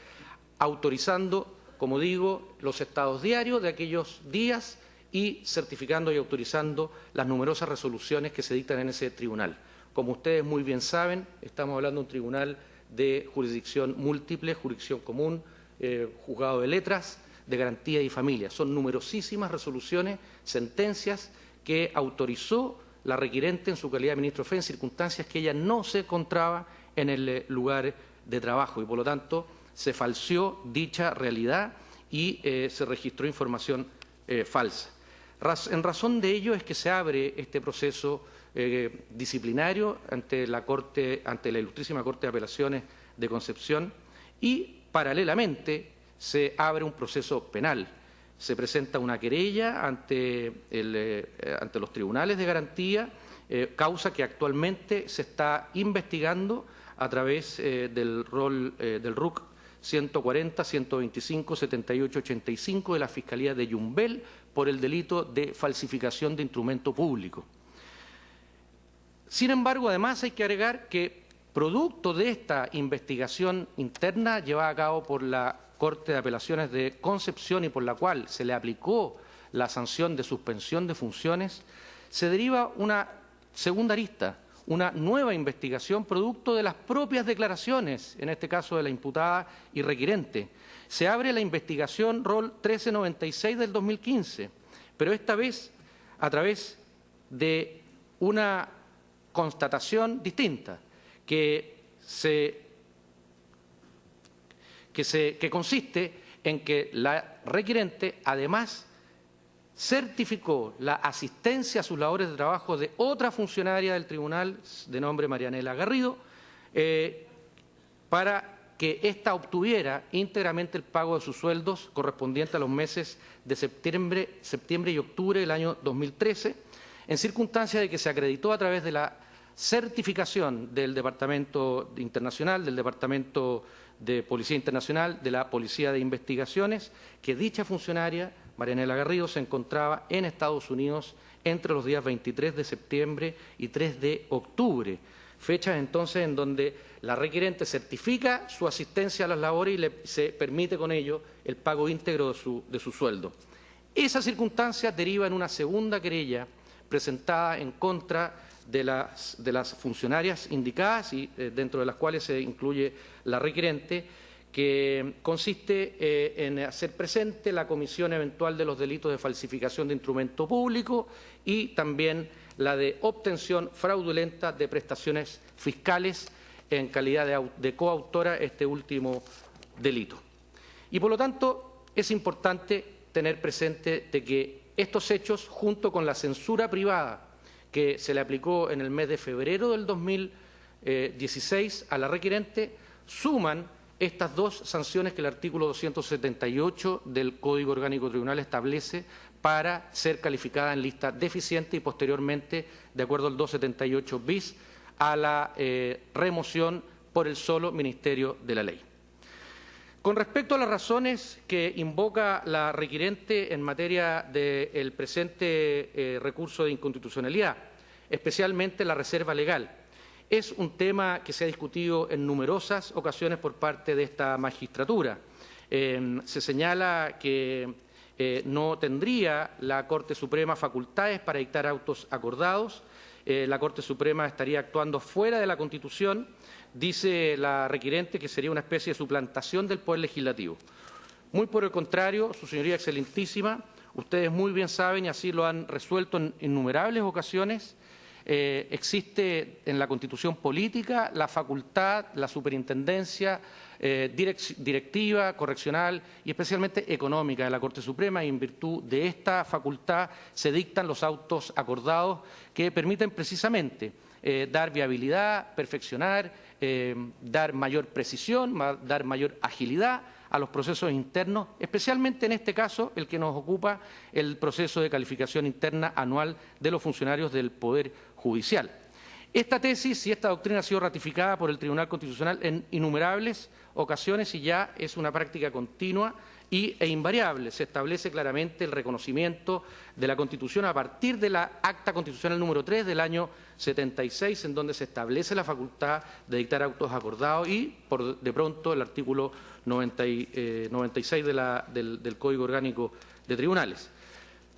autorizando, como digo, los estados diarios de aquellos días y certificando y autorizando las numerosas resoluciones que se dictan en ese tribunal. Como ustedes muy bien saben, estamos hablando de un tribunal de jurisdicción múltiple, jurisdicción común, juzgado de letras, de garantía y familia. Son numerosísimas resoluciones, sentencias que autorizó la requirente en su calidad de ministro de Fe en circunstancias que ella no se encontraba en el lugar de trabajo y, por lo tanto, se falseó dicha realidad y se registró información falsa. En razón de ello es que se abre este proceso disciplinario ante la Ilustrísima Corte de Apelaciones de Concepción y, paralelamente, se abre un proceso penal. Se presenta una querella ante los tribunales de garantía, causa que actualmente se está investigando a través del RUC 140, 125, 78, 85 de la Fiscalía de Yumbel por el delito de falsificación de instrumento público. Sin embargo, además hay que agregar que, producto de esta investigación interna llevada a cabo por la Corte de Apelaciones de Concepción y por la cual se le aplicó la sanción de suspensión de funciones, se deriva una segunda arista, una nueva investigación producto de las propias declaraciones, en este caso de la imputada y requirente. Se abre la investigación rol 1396 del 2015, pero esta vez a través de una constatación distinta, que consiste en que la requirente además certificó la asistencia a sus labores de trabajo de otra funcionaria del tribunal de nombre Marianela Garrido, para que ésta obtuviera íntegramente el pago de sus sueldos correspondiente a los meses de septiembre y octubre del año 2013, en circunstancia de que se acreditó a través de la certificación del Departamento Internacional, del Departamento de Policía Internacional, de la Policía de Investigaciones, que dicha funcionaria, Marianela Garrido, se encontraba en Estados Unidos entre los días 23 de septiembre y 3 de octubre, fechas entonces en donde la requirente certifica su asistencia a las labores y se permite con ello el pago íntegro de su sueldo. Esa circunstancia deriva en una segunda querella presentada en contra de las funcionarias indicadas y dentro de las cuales se incluye la requirente, que consiste en hacer presente la comisión eventual de los delitos de falsificación de instrumento público y también la de obtención fraudulenta de prestaciones fiscales en calidad de coautora este último delito. Y por lo tanto es importante tener presente de que estos hechos, junto con la censura privada que se le aplicó en el mes de febrero del 2016 a la requirente, suman estas dos sanciones que el artículo 278 del Código Orgánico Tribunal establece para ser calificada en lista deficiente y posteriormente, de acuerdo al 278 bis, a la remoción por el solo Ministerio de la Ley. Con respecto a las razones que invoca la requirente en materia del presente recurso de inconstitucionalidad, especialmente la reserva legal, es un tema que se ha discutido en numerosas ocasiones por parte de esta magistratura. Se señala que no tendría la Corte Suprema facultades para dictar autos acordados. La Corte Suprema estaría actuando fuera de la Constitución. Dice la requirente que sería una especie de suplantación del Poder Legislativo. Muy por el contrario, Su Señoría Excelentísima, ustedes muy bien saben y así lo han resuelto en innumerables ocasiones, existe en la Constitución política la facultad, la superintendencia directiva, correccional y especialmente económica de la Corte Suprema, y en virtud de esta facultad se dictan los autos acordados que permiten precisamente dar viabilidad, perfeccionar, dar mayor precisión, dar mayor agilidad a los procesos internos, especialmente en este caso el que nos ocupa, el proceso de calificación interna anual de los funcionarios del Poder Judicial. Esta tesis y esta doctrina ha sido ratificada por el Tribunal Constitucional en innumerables ocasiones y ya es una práctica continua e invariable. Se establece claramente el reconocimiento de la Constitución a partir de la Acta Constitucional número 3 del año 76, en donde se establece la facultad de dictar autos acordados y, de pronto, el artículo 96 del Código Orgánico de Tribunales.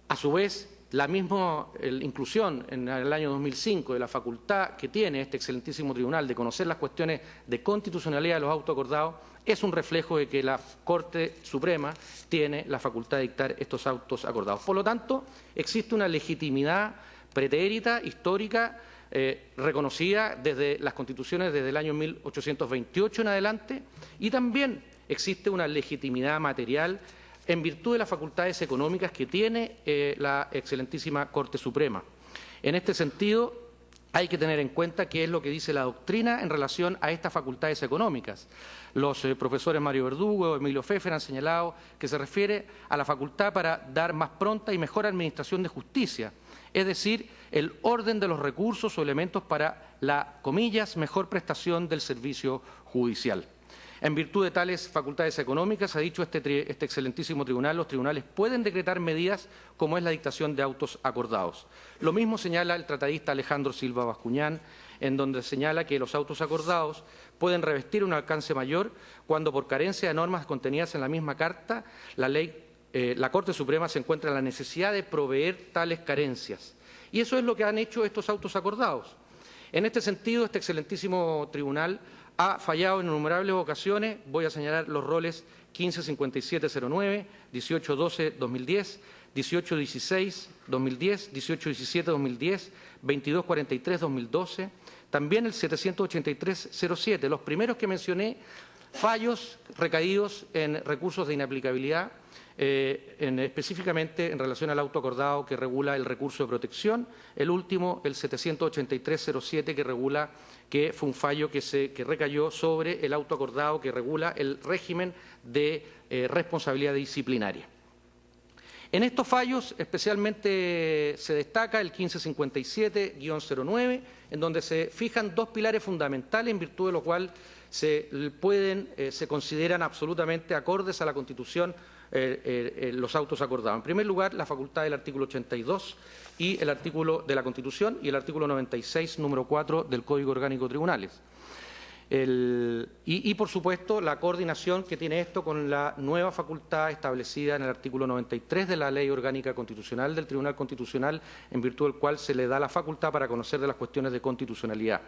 A su vez, la misma inclusión en el año 2005 de la facultad que tiene este excelentísimo tribunal de conocer las cuestiones de constitucionalidad de los autos acordados es un reflejo de que la Corte Suprema tiene la facultad de dictar estos autos acordados. Por lo tanto, existe una legitimidad pretérita, histórica, reconocida desde las constituciones desde el año 1828 en adelante, y también existe una legitimidad material en virtud de las facultades económicas que tiene la excelentísima Corte Suprema. En este sentido, hay que tener en cuenta qué es lo que dice la doctrina en relación a estas facultades económicas. Los profesores Mario Verdugo, Emilio Pfeffer han señalado que se refiere a la facultad para dar más pronta y mejor administración de justicia, es decir, el orden de los recursos o elementos para la, comillas, mejor prestación del servicio judicial. En virtud de tales facultades económicas, ha dicho este excelentísimo tribunal, los tribunales pueden decretar medidas como es la dictación de autos acordados. Lo mismo señala el tratadista Alejandro Silva Bascuñán, en donde señala que los autos acordados pueden revestir un alcance mayor cuando, por carencia de normas contenidas en la misma carta, la Corte Suprema se encuentra en la necesidad de proveer tales carencias. Y eso es lo que han hecho estos autos acordados. En este sentido, este excelentísimo tribunal ha fallado en innumerables ocasiones. Voy a señalar los roles 155709, 1812-2010, 1816-2010, 1817-2010, 2243-2012, también el 783-07. Los primeros que mencioné, fallos recaídos en recursos de inaplicabilidad, específicamente en relación al auto acordado que regula el recurso de protección. El último, el 783-07, que fue un fallo que recayó sobre el auto acordado que regula el régimen de responsabilidad disciplinaria. En estos fallos especialmente se destaca el 1557-09, en donde se fijan dos pilares fundamentales en virtud de lo cual se consideran absolutamente acordes a la Constitución los autos acordados. En primer lugar, la facultad del artículo 82 y el artículo de la Constitución y el artículo 96, número 4 del Código Orgánico de Tribunales. Y, por supuesto, la coordinación que tiene esto con la nueva facultad establecida en el artículo 93 de la Ley Orgánica Constitucional del Tribunal Constitucional, en virtud del cual se le da la facultad para conocer de las cuestiones de constitucionalidad.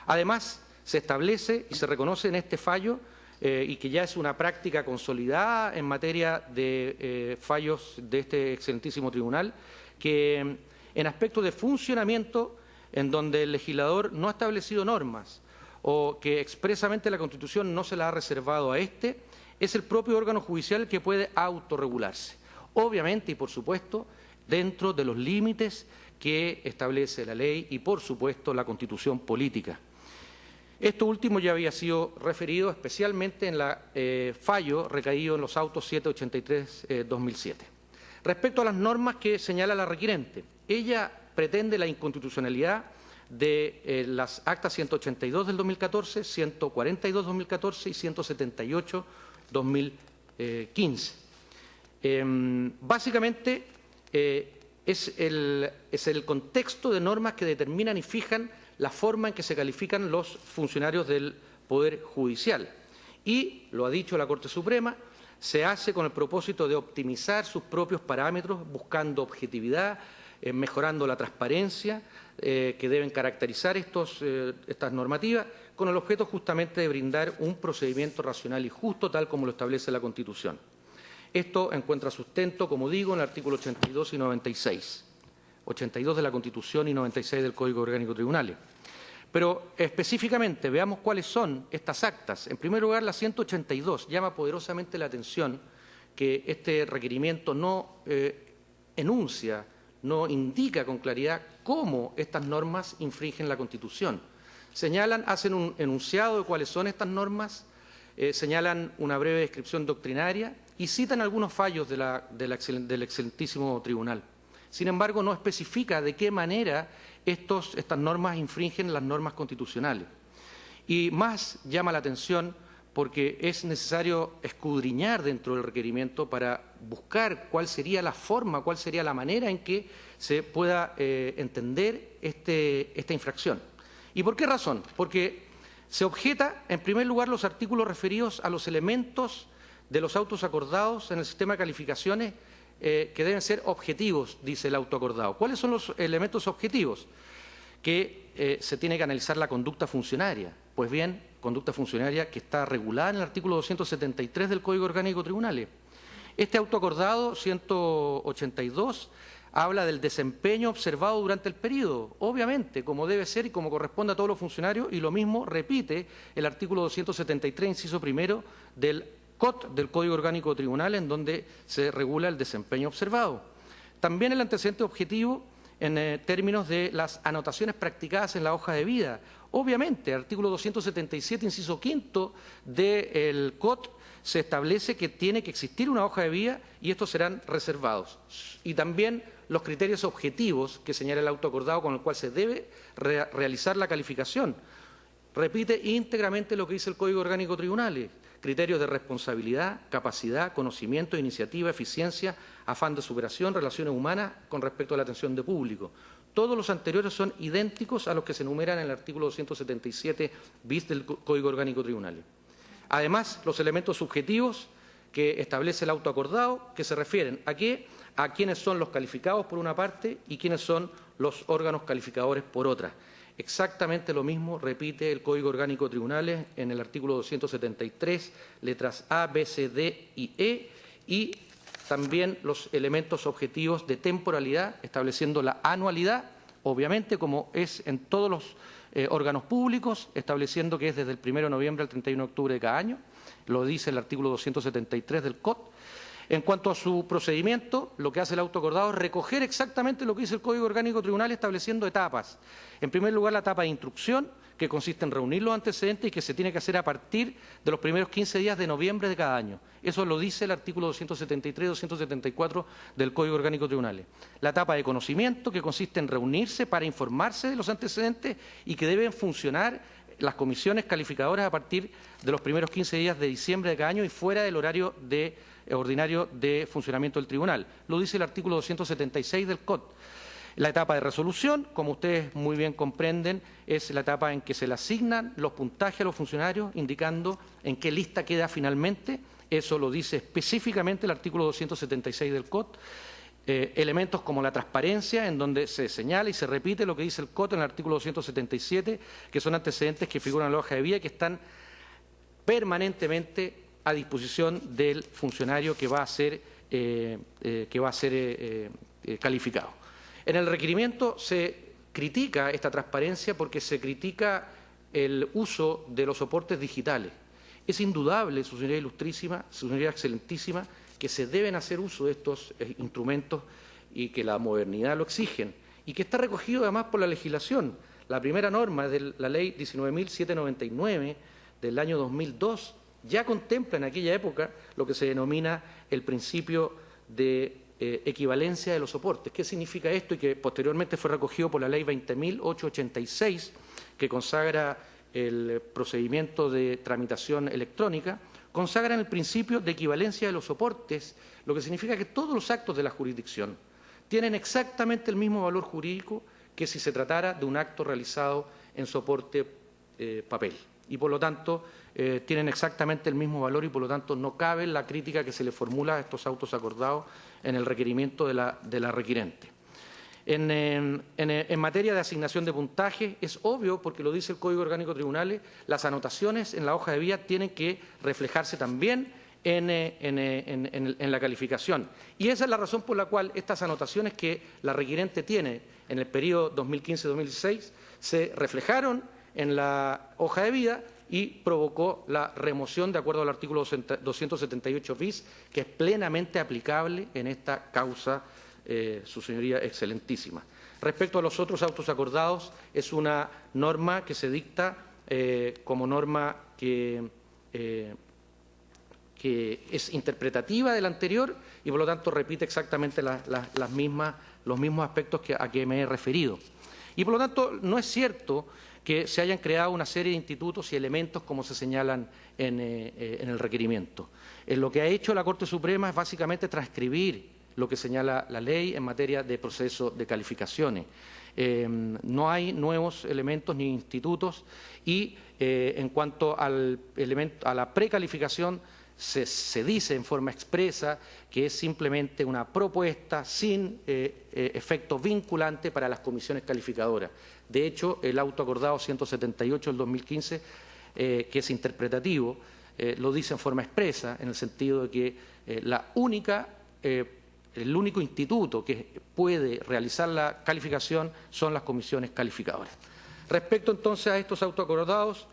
Además, se establece y se reconoce en este fallo, y que ya es una práctica consolidada en materia de fallos de este excelentísimo tribunal, que en aspectos de funcionamiento, en donde el legislador no ha establecido normas o que expresamente la Constitución no se la ha reservado a este, es el propio órgano judicial el que puede autorregularse. Obviamente y por supuesto dentro de los límites que establece la ley y por supuesto la Constitución política. Esto último ya había sido referido especialmente en el fallo recaído en los autos 783-2007. Respecto a las normas que señala la requirente, ella pretende la inconstitucionalidad de las actas 182 del 2014, 142 2014 y 178 2015. Básicamente es el contexto de normas que determinan y fijan la forma en que se califican los funcionarios del Poder Judicial. Y, lo ha dicho la Corte Suprema, se hace con el propósito de optimizar sus propios parámetros, buscando objetividad, mejorando la transparencia que deben caracterizar estas normativas, con el objeto justamente de brindar un procedimiento racional y justo, tal como lo establece la Constitución. Esto encuentra sustento, como digo, en el artículo 82 y 96. 82 de la Constitución y 96 del Código Orgánico de Tribunales. Pero específicamente veamos cuáles son estas actas. En primer lugar, la 182 llama poderosamente la atención que este requerimiento no enuncia, no indica con claridad cómo estas normas infringen la Constitución. Hacen un enunciado de cuáles son estas normas, señalan una breve descripción doctrinaria y citan algunos fallos del excelentísimo tribunal. Sin embargo, no especifica de qué manera estas normas infringen las normas constitucionales. Y más llama la atención porque es necesario escudriñar dentro del requerimiento para buscar cuál sería la forma, cuál sería la manera en que se pueda entender esta infracción. ¿Y por qué razón? Porque se objeta, en primer lugar, los artículos referidos a los elementos de los autos acordados en el sistema de calificaciones que deben ser objetivos, dice el auto acordado. ¿Cuáles son los elementos objetivos? Que se tiene que analizar la conducta funcionaria. Pues bien, conducta funcionaria que está regulada en el artículo 273 del Código Orgánico de Tribunales. Este auto acordado 182 habla del desempeño observado durante el periodo, obviamente, como debe ser y como corresponde a todos los funcionarios, y lo mismo repite el artículo 273, inciso primero, del COT, del Código Orgánico de Tribunales, en donde se regula el desempeño observado. También el antecedente objetivo en términos de las anotaciones practicadas en la hoja de vida. Obviamente, artículo 277, inciso quinto del COT, se establece que tiene que existir una hoja de vida y estos serán reservados. Y también los criterios objetivos que señala el auto acordado con el cual se debe realizar la calificación. repite íntegramente lo que dice el Código Orgánico de Tribunales: criterios de responsabilidad, capacidad, conocimiento, iniciativa, eficiencia, afán de superación, relaciones humanas con respecto a la atención de público. Todos los anteriores son idénticos a los que se enumeran en el artículo 277 bis del Código Orgánico de Tribunales. Además, los elementos subjetivos que establece el auto acordado, que se refieren a quiénes son los calificados por una parte y quiénes son los órganos calificadores por otra. Exactamente lo mismo repite el Código Orgánico de Tribunales en el artículo 273, letras A, B, C, D y E, y también los elementos objetivos de temporalidad, estableciendo la anualidad, obviamente, como es en todos los órganos públicos, estableciendo que es desde el 1 de noviembre al 31 de octubre de cada año. Lo dice el artículo 273 del COT. En cuanto a su procedimiento, lo que hace el auto acordado es recoger exactamente lo que dice el Código Orgánico Tribunal, estableciendo etapas. En primer lugar, la etapa de instrucción, que consiste en reunir los antecedentes y que se tiene que hacer a partir de los primeros 15 días de noviembre de cada año. Eso lo dice el artículo 273 y 274 del Código Orgánico Tribunales. La etapa de conocimiento, que consiste en reunirse para informarse de los antecedentes y que deben funcionar las comisiones calificadoras a partir de los primeros 15 días de diciembre de cada año y fuera del horario ordinario de funcionamiento del tribunal. Lo dice el artículo 276 del COD. La etapa de resolución, como ustedes muy bien comprenden, es la etapa en que se le asignan los puntajes a los funcionarios, indicando en qué lista queda finalmente. Eso lo dice específicamente el artículo 276 del COD. Elementos como la transparencia, en donde se señala y se repite lo que dice el COD en el artículo 277, que son antecedentes que figuran en la hoja de vida y que están permanentemente a disposición del funcionario que va a ser calificado. En el requerimiento se critica esta transparencia porque se critica el uso de los soportes digitales. Es indudable, su señoría ilustrísima, su señoría excelentísima, que se deben hacer uso de estos instrumentos y que la modernidad lo exigen, y que está recogido además por la legislación. La primera norma de la Ley 19.799 del año 2002 ya contempla en aquella época lo que se denomina el principio de equivalencia de los soportes. ¿Qué significa esto? Y que posteriormente fue recogido por la Ley 20.886, que consagra el procedimiento de tramitación electrónica, consagran el principio de equivalencia de los soportes, lo que significa que todos los actos de la jurisdicción tienen exactamente el mismo valor jurídico que si se tratara de un acto realizado en soporte papel. Y por lo tanto tienen exactamente el mismo valor y por lo tanto no cabe la crítica que se le formula a estos autos acordados en el requerimiento de la requirente. En materia de asignación de puntaje, es obvio, porque lo dice el Código Orgánico de Tribunales, las anotaciones en la hoja de vida tienen que reflejarse también en la calificación. Y esa es la razón por la cual estas anotaciones que la requirente tiene en el periodo 2015-2016 se reflejaron en la hoja de vida y provocó la remoción de acuerdo al artículo 278 bis, que es plenamente aplicable en esta causa, su señoría excelentísima. Respecto a los otros autos acordados, es una norma que se dicta como norma que es interpretativa de la anterior y por lo tanto repite exactamente los mismos aspectos a que me he referido. Y por lo tanto no es cierto que se hayan creado una serie de institutos y elementos como se señalan en el requerimiento. Lo que ha hecho la Corte Suprema es básicamente transcribir lo que señala la ley en materia de proceso de calificaciones. No hay nuevos elementos ni institutos y en cuanto a la precalificación se dice en forma expresa que es simplemente una propuesta sin efecto vinculante para las comisiones calificadoras. De hecho, el auto acordado 178 del 2015, que es interpretativo, lo dice en forma expresa, en el sentido de que el único instituto que puede realizar la calificación son las comisiones calificadoras. Respecto entonces a estos autoacordados,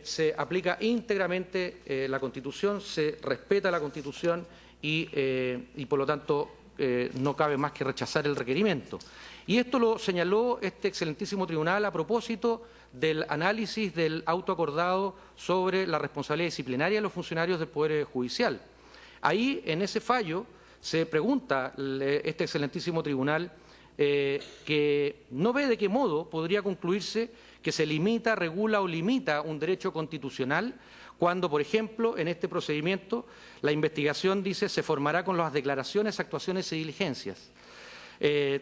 se aplica íntegramente la Constitución, se respeta la Constitución y por lo tanto no cabe más que rechazar el requerimiento. Y esto lo señaló este excelentísimo tribunal a propósito del análisis del autoacordado sobre la responsabilidad disciplinaria de los funcionarios del Poder Judicial. Ahí, en ese fallo, se pregunta este excelentísimo tribunal que no ve de qué modo podría concluirse que se limita, regula o limita un derecho constitucional cuando, por ejemplo, en este procedimiento la investigación dice se formará con las declaraciones, actuaciones y diligencias.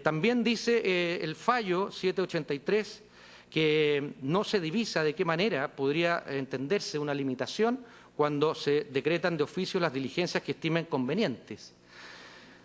También dice el fallo 783 que no se divisa de qué manera podría entenderse una limitación cuando se decretan de oficio las diligencias que estimen convenientes.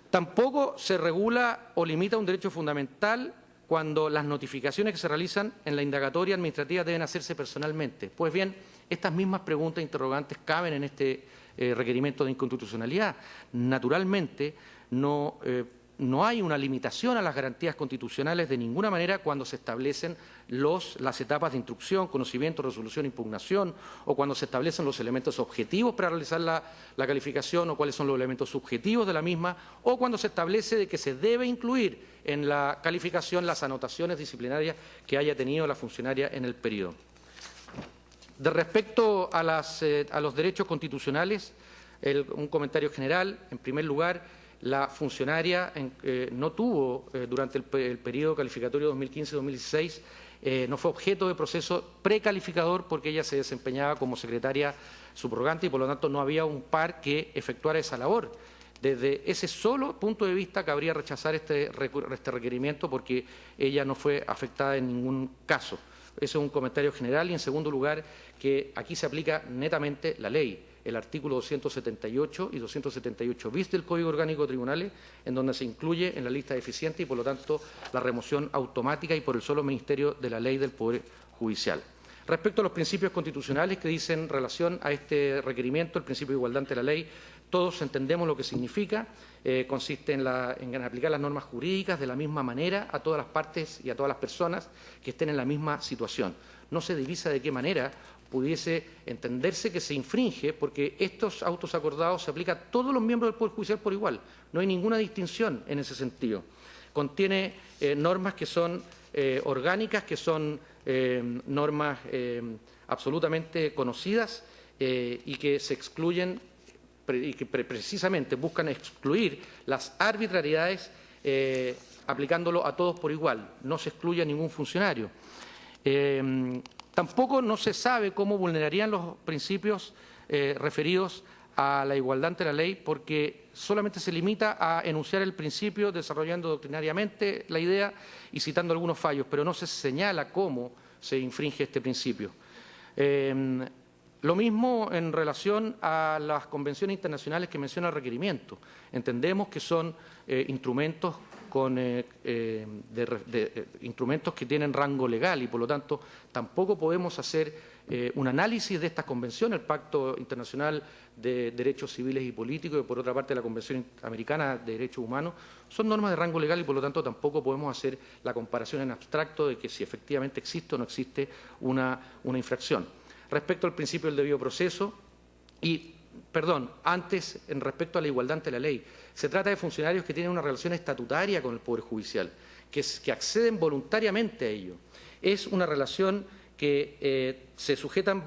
Tampoco se regula o limita un derecho fundamental cuando las notificaciones que se realizan en la indagatoria administrativa deben hacerse personalmente. Pues bien, estas mismas preguntas e interrogantes caben en este requerimiento de inconstitucionalidad. Naturalmente, no hay una limitación a las garantías constitucionales de ninguna manera cuando se establecen las etapas de instrucción, conocimiento, resolución, impugnación, o cuando se establecen los elementos objetivos para realizar la calificación, o cuáles son los elementos subjetivos de la misma, o cuando se establece de que se debe incluir en la calificación las anotaciones disciplinarias que haya tenido la funcionaria en el periodo. De respecto a los derechos constitucionales, un comentario general. En primer lugar, la funcionaria no tuvo, durante el periodo calificatorio 2015-2016, no fue objeto de proceso precalificador porque ella se desempeñaba como secretaria subrogante y, por lo tanto, no había un par que efectuara esa labor. Desde ese solo punto de vista cabría rechazar este requerimiento porque ella no fue afectada en ningún caso. Ese es un comentario general. Y, en segundo lugar, que aquí se aplica netamente la ley, el artículo 278 y 278 bis del Código Orgánico de Tribunales, en donde se incluye en la lista deficiente y, por lo tanto, la remoción automática y por el solo Ministerio de la Ley del Poder Judicial. Respecto a los principios constitucionales que dicen relación a este requerimiento, el principio de igualdad ante la ley, todos entendemos lo que significa. Consiste en aplicar las normas jurídicas de la misma manera a todas las partes y a todas las personas que estén en la misma situación. No se divisa de qué manera pudiese entenderse que se infringe, porque estos autos acordados se aplican a todos los miembros del Poder Judicial por igual. No hay ninguna distinción en ese sentido. Contiene normas que son orgánicas, que son normas absolutamente conocidas y que se excluyen y que precisamente buscan excluir las arbitrariedades aplicándolo a todos por igual. No se excluye a ningún funcionario. Tampoco no se sabe cómo vulnerarían los principios referidos a la igualdad ante la ley, porque solamente se limita a enunciar el principio, desarrollando doctrinariamente la idea y citando algunos fallos, pero no se señala cómo se infringe este principio. Lo mismo en relación a las convenciones internacionales que menciona el requerimiento. Entendemos que son instrumentos instrumentos que tienen rango legal y, por lo tanto, tampoco podemos hacer un análisis de estas convenciones, el Pacto Internacional de Derechos Civiles y Políticos y, por otra parte, la Convención Americana de Derechos Humanos, son normas de rango legal y, por lo tanto, tampoco podemos hacer la comparación en abstracto de que si efectivamente existe o no existe una infracción. Respecto al principio del debido proceso antes, en respecto a la igualdad ante la ley, se trata de funcionarios que tienen una relación estatutaria con el Poder Judicial, que acceden voluntariamente a ello. Es una relación que se sujeta en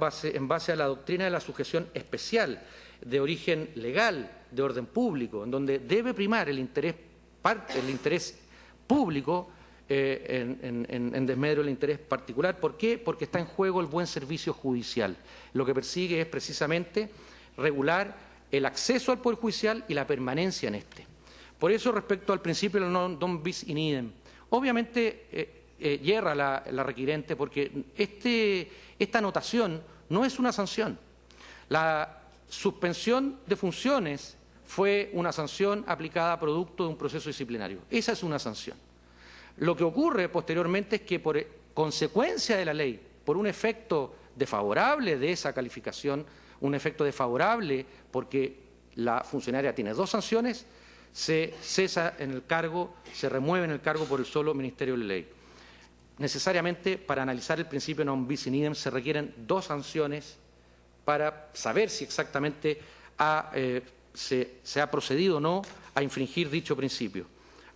base a la doctrina de la sujeción especial de origen legal, de orden público, en donde debe primar el interés público en desmedro del interés particular. ¿Por qué? Porque está en juego el buen servicio judicial. Lo que persigue es precisamente regular el acceso al Poder Judicial y la permanencia en este. Por eso, respecto al principio del non bis in idem, obviamente yerra la requirente porque esta anotación no es una sanción. La suspensión de funciones fue una sanción aplicada producto de un proceso disciplinario. Esa es una sanción. Lo que ocurre posteriormente es que, por consecuencia de la ley, por un efecto desfavorable de esa calificación, un efecto desfavorable porque la funcionaria tiene dos sanciones, se cesa en el cargo, se remueve en el cargo por el solo Ministerio de la Ley. Necesariamente, para analizar el principio non bis in idem, se requieren dos sanciones para saber si exactamente se ha procedido o no a infringir dicho principio.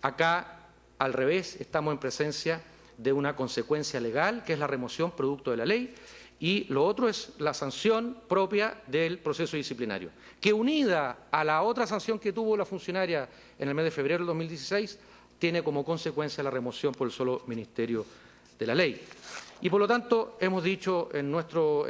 Acá, al revés, estamos en presencia de una consecuencia legal, que es la remoción producto de la ley, y lo otro es la sanción propia del proceso disciplinario, que, unida a la otra sanción que tuvo la funcionaria en el mes de febrero del 2016, tiene como consecuencia la remoción por el solo Ministerio de la ley. Y por lo tanto hemos dicho en nuestro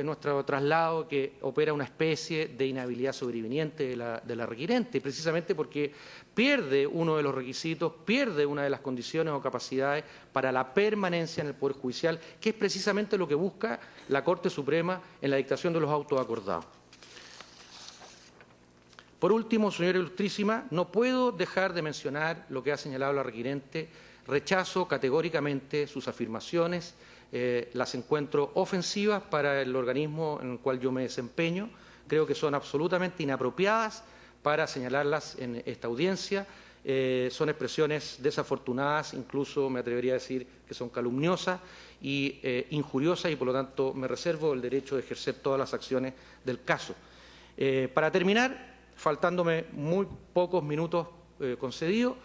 traslado que opera una especie de inhabilidad sobreviniente de la requirente, precisamente porque pierde uno de los requisitos, pierde una de las condiciones o capacidades para la permanencia en el Poder Judicial, que es precisamente lo que busca la Corte Suprema en la dictación de los autos acordados. Por último, señora Ilustrísima, no puedo dejar de mencionar lo que ha señalado la requirente. Rechazo categóricamente sus afirmaciones, las encuentro ofensivas para el organismo en el cual yo me desempeño. Creo que son absolutamente inapropiadas para señalarlas en esta audiencia. Son expresiones desafortunadas, incluso me atrevería a decir que son calumniosas y injuriosas, y por lo tanto me reservo el derecho de ejercer todas las acciones del caso. Para terminar, faltándome muy pocos minutos concedidos,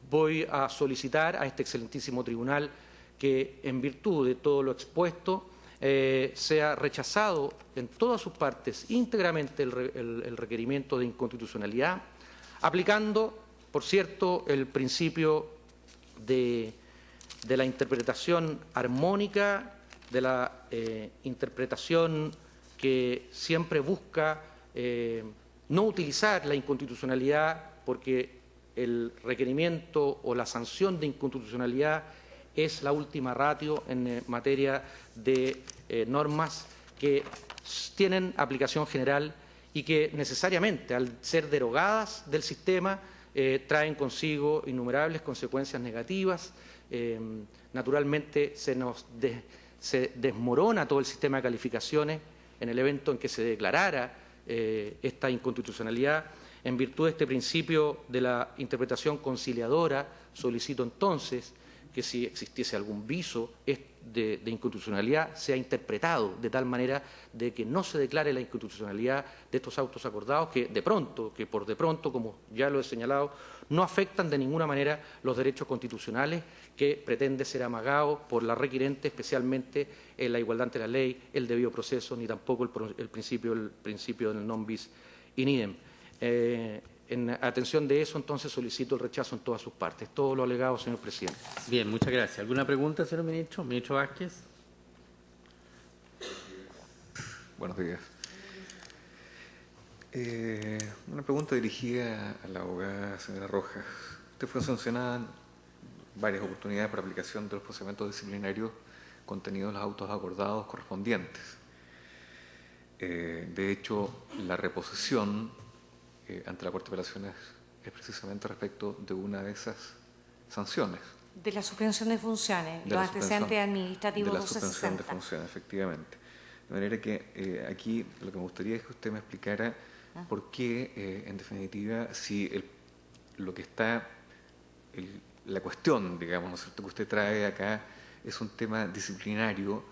voy a solicitar a este excelentísimo tribunal que, en virtud de todo lo expuesto, sea rechazado en todas sus partes íntegramente el requerimiento de inconstitucionalidad, aplicando, por cierto, el principio de la interpretación armónica, de la interpretación que siempre busca no utilizar la inconstitucionalidad, porque el requerimiento o la sanción de inconstitucionalidad es la última ratio en materia de normas que tienen aplicación general y que necesariamente, al ser derogadas del sistema, traen consigo innumerables consecuencias negativas. Naturalmente se desmorona todo el sistema de calificaciones en el evento en que se declarara esta inconstitucionalidad. En virtud de este principio de la interpretación conciliadora, solicito entonces que si existiese algún viso de inconstitucionalidad sea interpretado de tal manera de que no se declare la inconstitucionalidad de estos autos acordados que por de pronto, como ya lo he señalado, no afectan de ninguna manera los derechos constitucionales que pretende ser amagados por la requirente, especialmente la igualdad ante la ley, el debido proceso, ni tampoco el principio del non bis in idem. En atención de eso, entonces, solicito el rechazo en todas sus partes. Todo lo alegado, señor presidente. Bien, muchas gracias. ¿Alguna pregunta, señor ministro? Ministro Vázquez. Buenos días. Una pregunta dirigida a la abogada señora Rojas. Usted fue sancionada en varias oportunidades por aplicación de los procedimientos disciplinarios contenidos en los autos acordados correspondientes. De hecho, la reposición ante la Corte de Apelaciones es precisamente respecto de una de esas sanciones. De la suspensión de funciones, los antecedentes administrativos 1260. De la suspensión de funciones, efectivamente. De manera que aquí lo que me gustaría es que usted me explicara por qué, en definitiva, si lo que está, la cuestión, digamos, ¿no es cierto?, que usted trae acá es un tema disciplinario,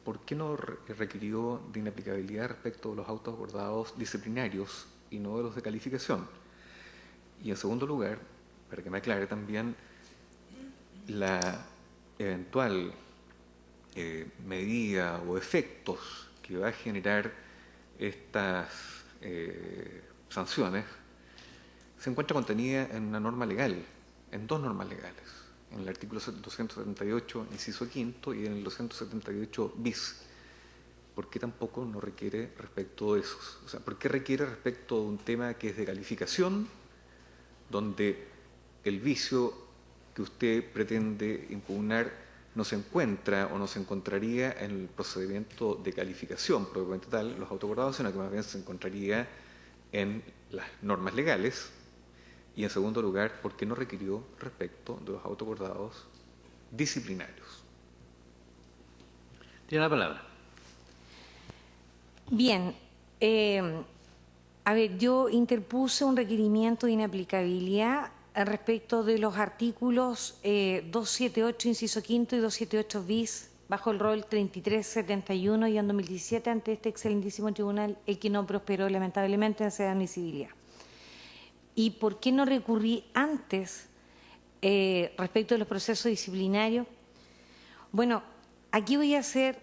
¿por qué no requirió de inaplicabilidad respecto de los autos acordados disciplinarios y no de los de calificación? Y en segundo lugar, para que me aclare también, la eventual medida o efectos que va a generar estas sanciones se encuentra contenida en una norma legal, en dos normas legales, en el artículo 278, inciso quinto, y en el 278 bis. ¿Por qué tampoco no requiere respecto de esos? O sea, ¿por qué requiere respecto de un tema que es de calificación, donde el vicio que usted pretende impugnar no se encuentra o no se encontraría en el procedimiento de calificación propiamente tal, los autoacordados, sino que más bien se encontraría en las normas legales? Y en segundo lugar, ¿por qué no requirió respecto de los autoacordados disciplinarios? Tiene la palabra. Bien, a ver, yo interpuse un requerimiento de inaplicabilidad respecto de los artículos 278, inciso quinto, y 278 bis, bajo el rol 3371 y en 2017 ante este excelentísimo tribunal, el que no prosperó lamentablemente en sede de admisibilidad. ¿Y por qué no recurrí antes respecto de los procesos disciplinarios? Bueno, aquí voy a ser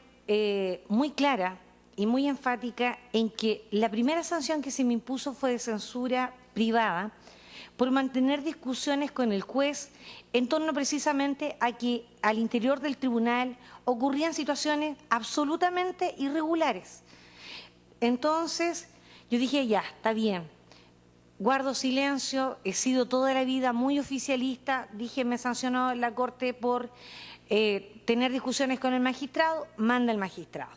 muy clara y muy enfática en que la primera sanción que se me impuso fue de censura privada, por mantener discusiones con el juez en torno precisamente a que al interior del tribunal ocurrían situaciones absolutamente irregulares. Entonces, yo dije, ya, está bien, guardo silencio, he sido toda la vida muy oficialista, dije, me sancionó la Corte por tener discusiones con el magistrado, manda el magistrado.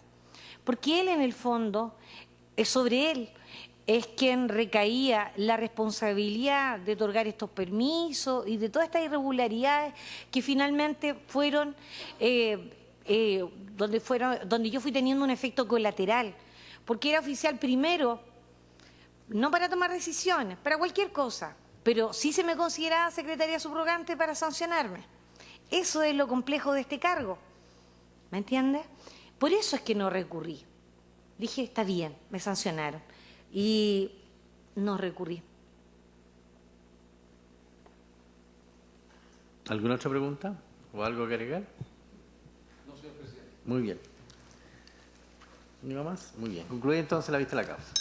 Porque él, en el fondo, sobre él es quien recaía la responsabilidad de otorgar estos permisos y de todas estas irregularidades que finalmente fueron, donde yo fui teniendo un efecto colateral, porque era oficial primero, no para tomar decisiones, para cualquier cosa, pero sí se me consideraba secretaria subrogante para sancionarme. Eso es lo complejo de este cargo, ¿me entiendes? Por eso es que no recurrí. Dije, está bien, me sancionaron. Y no recurrí. ¿Alguna otra pregunta o algo que agregar? No, señor presidente. Muy bien. ¿Ni más? Muy bien. Concluye entonces la vista de la causa.